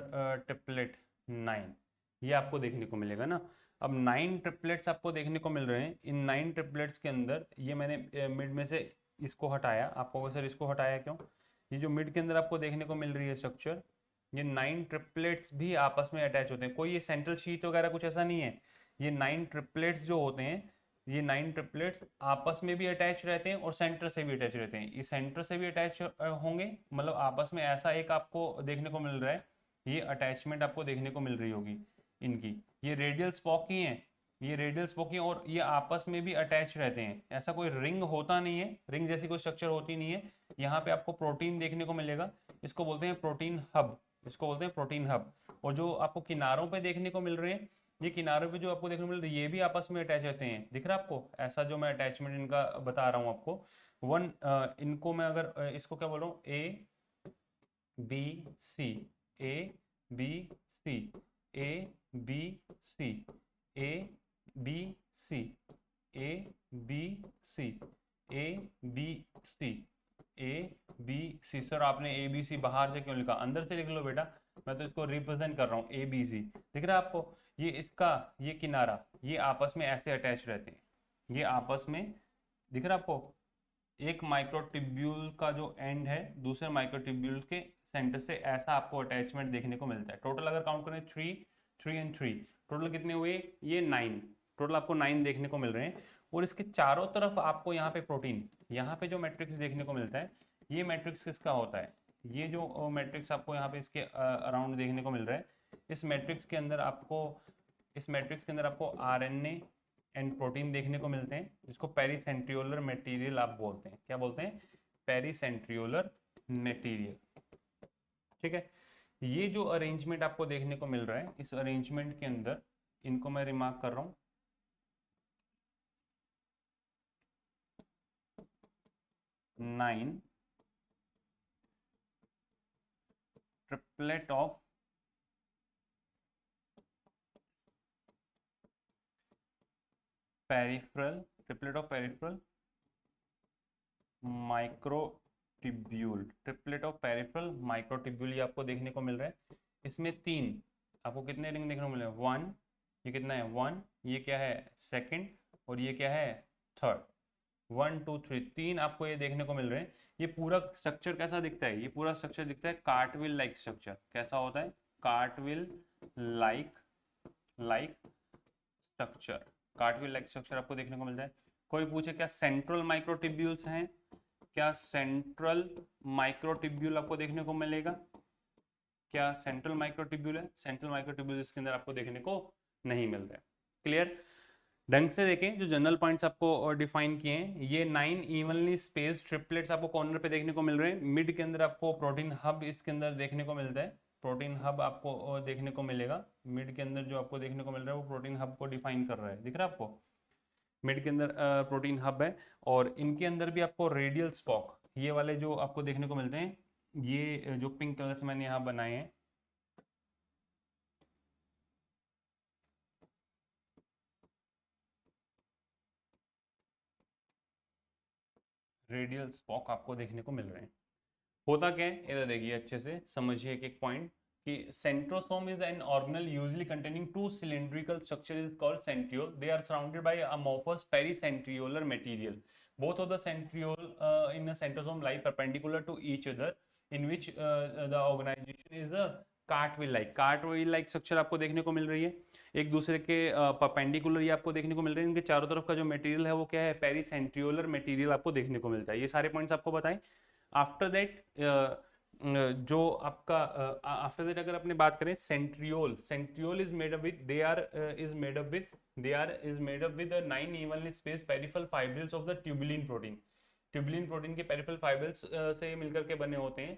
ट्रिपलेट 9, ये आपको देखने को मिलेगा ना। अब 9 ट्रिपलेट्स आपको देखने को मिल रहे हैं। इन 9 ट्रिपलेट्स के अंदर ये मैंने मिड में से इसको हटाया। आपको सर इसको हटाया क्यों? ये जो मिड के अंदर आपको देखने को मिल रही है स्ट्रक्चर, ये 9 ट्रिपलेट्स भी आपस में अटैच होते हैं। कोई ये सेंट्रल शीट वगैरह कुछ ऐसा नहीं है। ये 9 ट्रिपलेट्स जो होते हैं, ये 9 ट्रिपलेट्स आपस में भी अटैच रहते हैं और सेंटर से भी अटैच रहते हैं। ये सेंटर से भी अटैच होंगे, मतलब आपस में ऐसा एक आपको देखने को मिल रहा है, ये अटैचमेंट आपको देखने को मिल रही होगी इनकी। ये रेडियल स्पॉक ही हैं, ये रेडियल स्पॉक ही, और ये आपस में भी अटैच रहते हैं। ऐसा कोई रिंग होता नहीं है, रिंग जैसी कोई स्ट्रक्चर होती नहीं है। यहाँ पे आपको प्रोटीन देखने को मिलेगा, इसको बोलते हैं प्रोटीन हब, इसको बोलते हैं प्रोटीन हब। और जो आपको किनारों पे देखने को मिल रहे हैं, ये किनारों पे जो आपको देखने को मिल रही है, ये भी आपस में अटैच रहते हैं। दिख रहा है आपको? ऐसा जो मैं अटैचमेंट इनका बता रहा हूँ आपको, इनको मैं अगर इसको क्या बोल रहा हूँ, A B C, A B C, A B C, A B C, A B C, A B C, A B C. Sir आपने ए बी सी बाहर से क्यों लिखा? अंदर से लिख लो बेटा, मैं तो इसको रिप्रेजेंट कर रहा हूँ, ए बी सी। दिख रहा है आपको? ये इसका ये किनारा, ये आपस में ऐसे अटैच रहते हैं, ये आपस में, दिख रहा है आपको? एक माइक्रोट्यूब्यूल का जो एंड है दूसरे माइक्रोट्यूब्यूल के सेंटर से ऐसा आपको अटैचमेंट देखने को मिलता है। टोटल अगर काउंट करें 3 3 एंड 3, टोटल कितने हुए? ये 9। टोटल आपको 9 देखने को मिल रहे हैं। और इसके चारों तरफ आपको यहाँ पे प्रोटीन, यहाँ पे जो मैट्रिक्स देखने को मिलता है, ये मैट्रिक्स किसका होता है? ये जो मैट्रिक्स आपको यहाँ पे इसके अराउंड देखने को मिल रहा है, इस मैट्रिक्स के अंदर आपको आरएनए एंड प्रोटीन देखने को मिलते हैं, जिसको पेरीसेंट्रियोलर मटेरियल आप बोलते हैं। क्या बोलते हैं? Pericentriolar material. ठीक है, ये जो अरेंजमेंट आपको देखने को मिल रहा है, इस अरेंजमेंट के अंदर इनको मैं रिमार्क कर रहा हूं, 9 ट्रिपलेट ऑफ पेरिफेरल माइक्रोट्यूब्यूल ये आपको देखने को मिल रहा है। इसमें 3 आपको कितने रिंग देखने को मिल रहे हैं? 1, ये कितना है? 1, ये क्या है? सेकंड, और ये क्या है? थर्ड। 1 2 3 3 आपको ये देखने को मिल रहे हैं। ये पूरा स्ट्रक्चर कैसा दिखता है? ये पूरा स्ट्रक्चर दिखता है कार्टविल लाइक स्ट्रक्चर। कैसा होता है? कार्टविल लाइक स्ट्रक्चर। कार्टविल लाइक स्ट्रक्चर आपको देखने को मिलता है। कोई पूछे क्या सेंट्रल माइक्रोट्यूब्यूल्स हैं? क्या सेंट्रल माइक्रोट्यूब्यूल आपको देखने को मिलेगा? क्या सेंट्रल माइक्रोट्यूब्यूल है? सेंट्रल माइक्रोट्यूब्यूल इसके अंदर आपको देखने को नहीं मिल रहा है। क्लियर? ढंग से देखें, जो जनरल पॉइंट्स आपको डिफाइन किए हैं, ये 9 इवनली स्पेस ट्रिपलेट्स आपको कॉर्नर पे देखने को मिल रहे हैं। मिड के अंदर आपको प्रोटीन हब इसके अंदर देखने को मिलता है। प्रोटीन हब आपको देखने को मिलेगा। मिड के अंदर जो आपको देखने को मिल रहा है वो प्रोटीन हब को डिफाइन कर रहा है। दिख रहा है आपको? मिड के अंदर प्रोटीन हब है, और इनके अंदर भी आपको रेडियल स्पॉक, ये वाले जो आपको देखने को मिलते हैं, ये जो पिंक कलर से मैंने यहाँ बनाए हैं, रेडियल स्पॉक आपको देखने को मिल रहे हैं। होता क्या है, इधर देखिए, अच्छे से समझिए एक एक पॉइंट कि centrosome is an organelle usually containing 2 cylindrical structure is called centriole. They are surrounded by amorphous pericentriolar material. Both of the centriole in a centrosome lie perpendicular to each other, in which the organization is a कार्टविल like structure आपको देखने को मिल रही है। एक दूसरे के perpendicular ये आपको देखने को मिल रहे हैं। इनके चारों तरफ का जो मटेरियल है वो क्या है? पेरीसेंट्रियोलर मटेरियल आपको देखने को मिलता है। ये सारे पॉइंट्स आपको बताएं। आफ्टर दैट जो आपका आफ्टर दैट अगर अपने बात करें, centriole is made up with is made up with a 9 evenly spaced peripheral fibrils of the tubulin protein. Tubulin protein के पेरिफेरल फाइबर्स से मिलकर के बने होते हैं।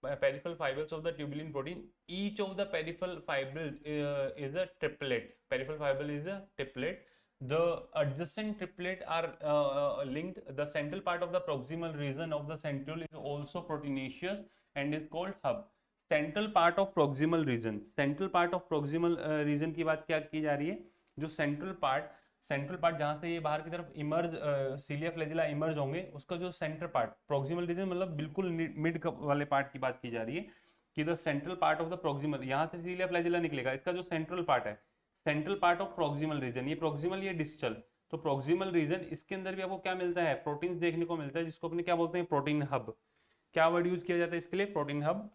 peripheral fibrils of the tubulin protein, each of the peripheral fibril is a triplet. Peripheral fibril is a triplet. The adjacent triplet are linked. The central part of the proximal region of the centriole is also proteinaceous and is called hub. Central part of proximal region, central part of proximal region की बात क्या की जा रही है? जो central part जहां से ये बाहर की तरफ इमर्ज सीलिया फ्लैजिला इमर्ज होंगे, उसका जो सेंटर पार्ट, प्रोक्सिमल रीजन मतलब बिल्कुल मिड वाले पार्ट की बात की जा रही है कि the central part of the proximal, यहां से सीलिया फ्लैजिला निकलेगा, इसका जो सेंट्रल पार्ट है, central part of proximal region, ये प्रोक्सिमल ये डिस्टल, तो प्रोक्सिमल रीजन, इसके अंदर भी आपको क्या मिलता है? प्रोटीन्स देखने को मिलता है, जिसको अपने क्या बोलते हैं? Protein hub. क्या वर्ड यूज किया जाता है इसके लिए? Protein hub,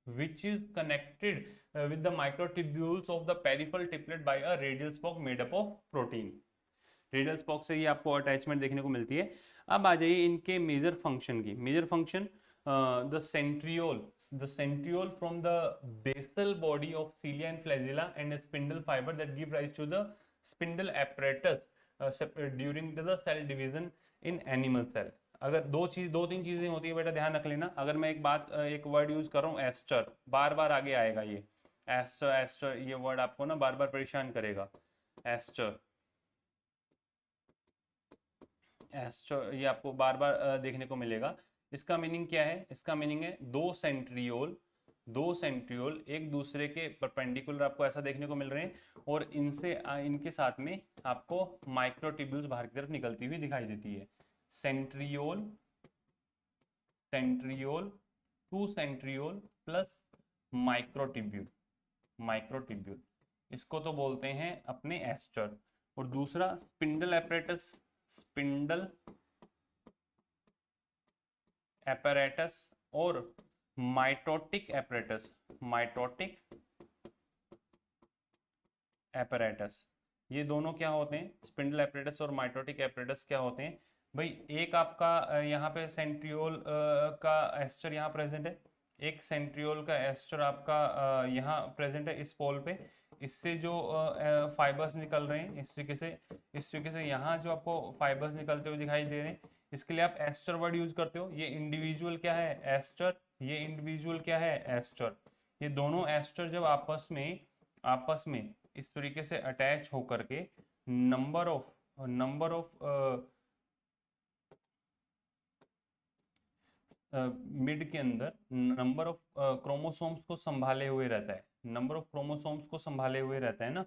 which is connected with the microtubules of the peripheral triplet by a radial spoke made up of protein. Radial spoke से ही आपको अटैचमेंट देखने को मिलती है। अब आ जाइए इनके मेजर फंक्शन की। Major function, the centriole from the basal body of cilia and flagella and a spindle fiber that give rise to the spindle apparatus during the cell division in animal cell. अगर दो तीन चीजें होती है बेटा, ध्यान रख लेना। अगर मैं एक वर्ड यूज कर रहा हूँ एस्टर, बार बार आगे आएगा ये एस्टर, ये वर्ड आपको ना बार बार परेशान करेगा। एस्टर, ये आपको बार बार देखने को मिलेगा। इसका मीनिंग क्या है? इसका मीनिंग है दो सेंट्रियोल एक दूसरे के परपेंडिकुलर आपको ऐसा देखने को मिल रहे हैं, और इनके साथ में आपको माइक्रोट्यूब्यूल्स बाहर की तरफ निकलती हुई दिखाई देती है। Centriole, to centriole plus microtubule, इसको तो बोलते हैं अपने एस्टर। और दूसरा स्पिंडल एपैरेटस और माइटोटिक एपरेटस, ये दोनों क्या होते हैं, स्पिंडल एपरेटस और माइटोटिक एपरेटस क्या होते हैं भाई। एक आपका यहाँ पे सेंट्रियोल का एस्टर यहाँ प्रेजेंट है, एक सेंट्रियोल का एस्टर आपका यहाँ प्रेजेंट है इस पोल पे। इससे जो फाइबर्स निकल रहे हैं इस तरीके से यहाँ जो आपको फाइबर्स निकलते हुए दिखाई दे रहे हैं, इसके लिए आप एस्टर वर्ड यूज करते हो। ये इंडिविजुअल क्या है, एस्टर, ये इंडिविजुअल क्या है, एस्टर। ये दोनों एस्टर जब आपस में इस तरीके से अटैच होकर के नंबर ऑफ मिड के अंदर नंबर ऑफ क्रोमोसोम्स को संभाले हुए रहता है, नंबर ऑफ क्रोमोसोम्स को संभाले हुए रहता है ना।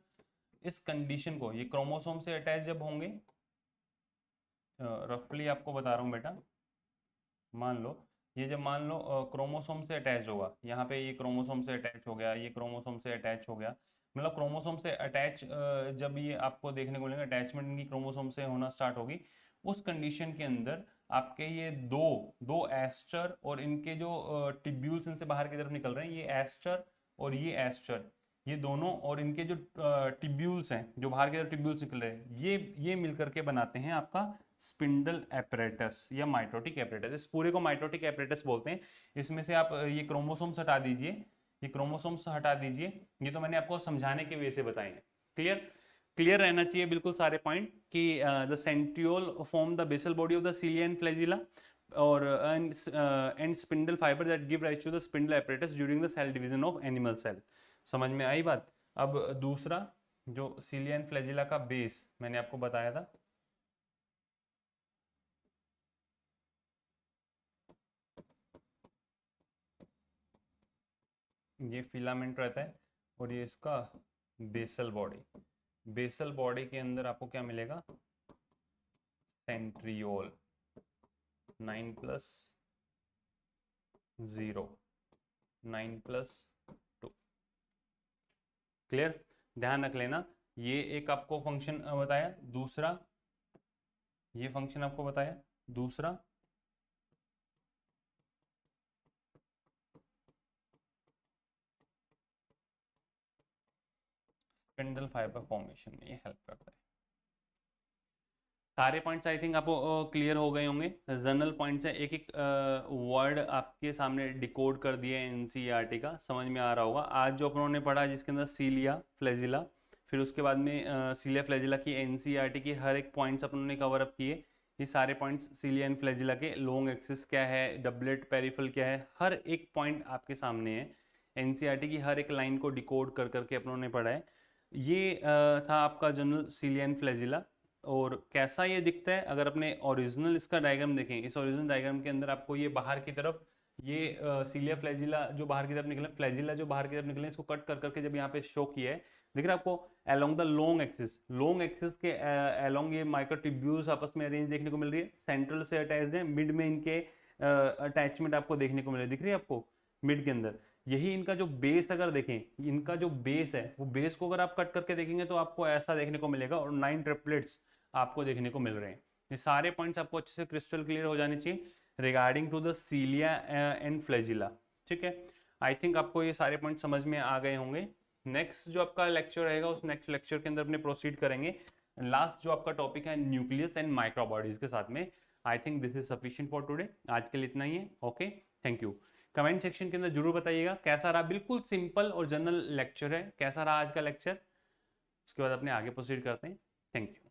इस कंडीशन को, ये क्रोमोसोम से अटैच जब होंगे, रफली आपको बता रहा हूँ बेटा, मान लो ये जब मान लो क्रोमोसोम से अटैच होगा, यहाँ पे ये क्रोमोसोम से अटैच हो गया, ये क्रोमोसोम से अटैच हो गया, मतलब क्रोमोसोम से अटैच जब ये आपको देखने को मिलेगा, अटैचमेंट इनकी क्रोमोसोम से होना स्टार्ट होगी, उस कंडीशन के अंदर आपके ये दो दो एस्टर और इनके जो टिब्यूल्स इनसे बाहर की तरफ निकल रहे हैं, ये एस्टर और ये एस्टर, ये दोनों और इनके जो टिब्यूल्स हैं जो बाहर की तरफ टिब्यूल्स निकल रहे हैं, ये मिलकर के बनाते हैं आपका स्पिंडल एपरेटस या माइटोटिक एपरेटस। इस पूरे को माइटोटिक एपरेटस बोलते हैं। इसमें से आप ये क्रोमोसोम्स हटा दीजिए, ये क्रोमोसोम्स हटा दीजिए, ये तो मैंने आपको समझाने के वे से बताए हैं। क्लियर रहना चाहिए बिल्कुल सारे पॉइंट कि the centriole form the basal body of the cilia and flagella और and spindle fibre that give rise to the spindle apparatus during the cell division of animal cell. समझ में आई बात। अब दूसरा जो सिलिया एंड फ्लैजिला का base मैंने आपको बताया था, ये फिलामेंट रहता है और ये इसका बेसल बॉडी के अंदर आपको क्या मिलेगा, सेंट्रियोल 9+0 9+2। क्लियर, ध्यान रख लेना। ये एक आपको फंक्शन बताया, दूसरा ये फंक्शन आपको बताया, दूसरा स्पिंडल फाइबर फॉर्मेशन में ये हेल्प करता है। सारे पॉइंट्स आई थिंक आपको क्लियर हो गए होंगे। जनरल पॉइंट्स है, एक एक वर्ड आपके सामने डिकोड कर दिया एनसीईआरटी का, समझ में आ रहा होगा। आज जो अपनों ने पढ़ा जिसके अंदर सीलिया फ्लैजिला, फिर उसके बाद में सीलिया फ्लैजिला की एनसीईआरटी की हर एक पॉइंट्स अपनों ने कवर अप किए। ये सारे पॉइंट्स सीलिया एंड फ्लैजिला के, लॉन्ग एक्सिस क्या है, डबलेट पेरिफल क्या है, हर एक पॉइंट आपके सामने है। एनसीईआरटी की हर एक लाइन को डिकोड कर करके अपनों ने पढ़ा है। ये था आपका जनरल सीलिया एंड फ्लैजिला। और कैसा ये दिखता है, अगर अपने ओरिजिनल इसका डायग्राम देखें, इस ओरिजिनल डायग्राम के अंदर आपको ये बाहर की तरफ ये सीलिया फ्लैजिला जो बाहर की तरफ निकले, फ्लैजिला जो बाहर की तरफ निकले, इसको कट कर करके जब यहाँ पे शो किया है, दिख रहा है आपको अलोंग द लॉन्ग एक्सिस के अलोंग ये माइक्रोट्यूब्यूल्स आपस में अरेंज देखने को मिल रही है, सेंट्रल से अटैच्ड है, मिड में इनके अटैचमेंट आपको देखने को मिल रही है, दिख रही है आपको मिड के अंदर। यही इनका जो बेस अगर देखें, इनका जो बेस है, वो बेस को अगर आप कट करके देखेंगे तो आपको ऐसा देखने को मिलेगा, और 9 ट्रिपलेट्स आपको देखने को मिल रहे हैं। ये सारे पॉइंट्स आपको अच्छे से क्रिस्टल क्लियर हो जाने चाहिए regarding to the cilia and flagella. ठीक है, आई थिंक आपको ये सारे पॉइंट समझ में आ गए होंगे। नेक्स्ट जो आपका लेक्चर रहेगा, उस नेक्स्ट लेक्चर के अंदर अपने प्रोसीड करेंगे। लास्ट जो आपका टॉपिक है न्यूक्लियस एंड माइक्रोबॉडीज के साथ में। I think this is sufficient for today, आज के लिए इतना ही है। Okay, thank you. Comment section के अंदर जरूर बताइएगा कैसा रहा, बिल्कुल सिंपल और जनरल लेक्चर है, कैसा रहा आज का लेक्चर। उसके बाद अपने आगे प्रोसीड करते हैं। Thank you.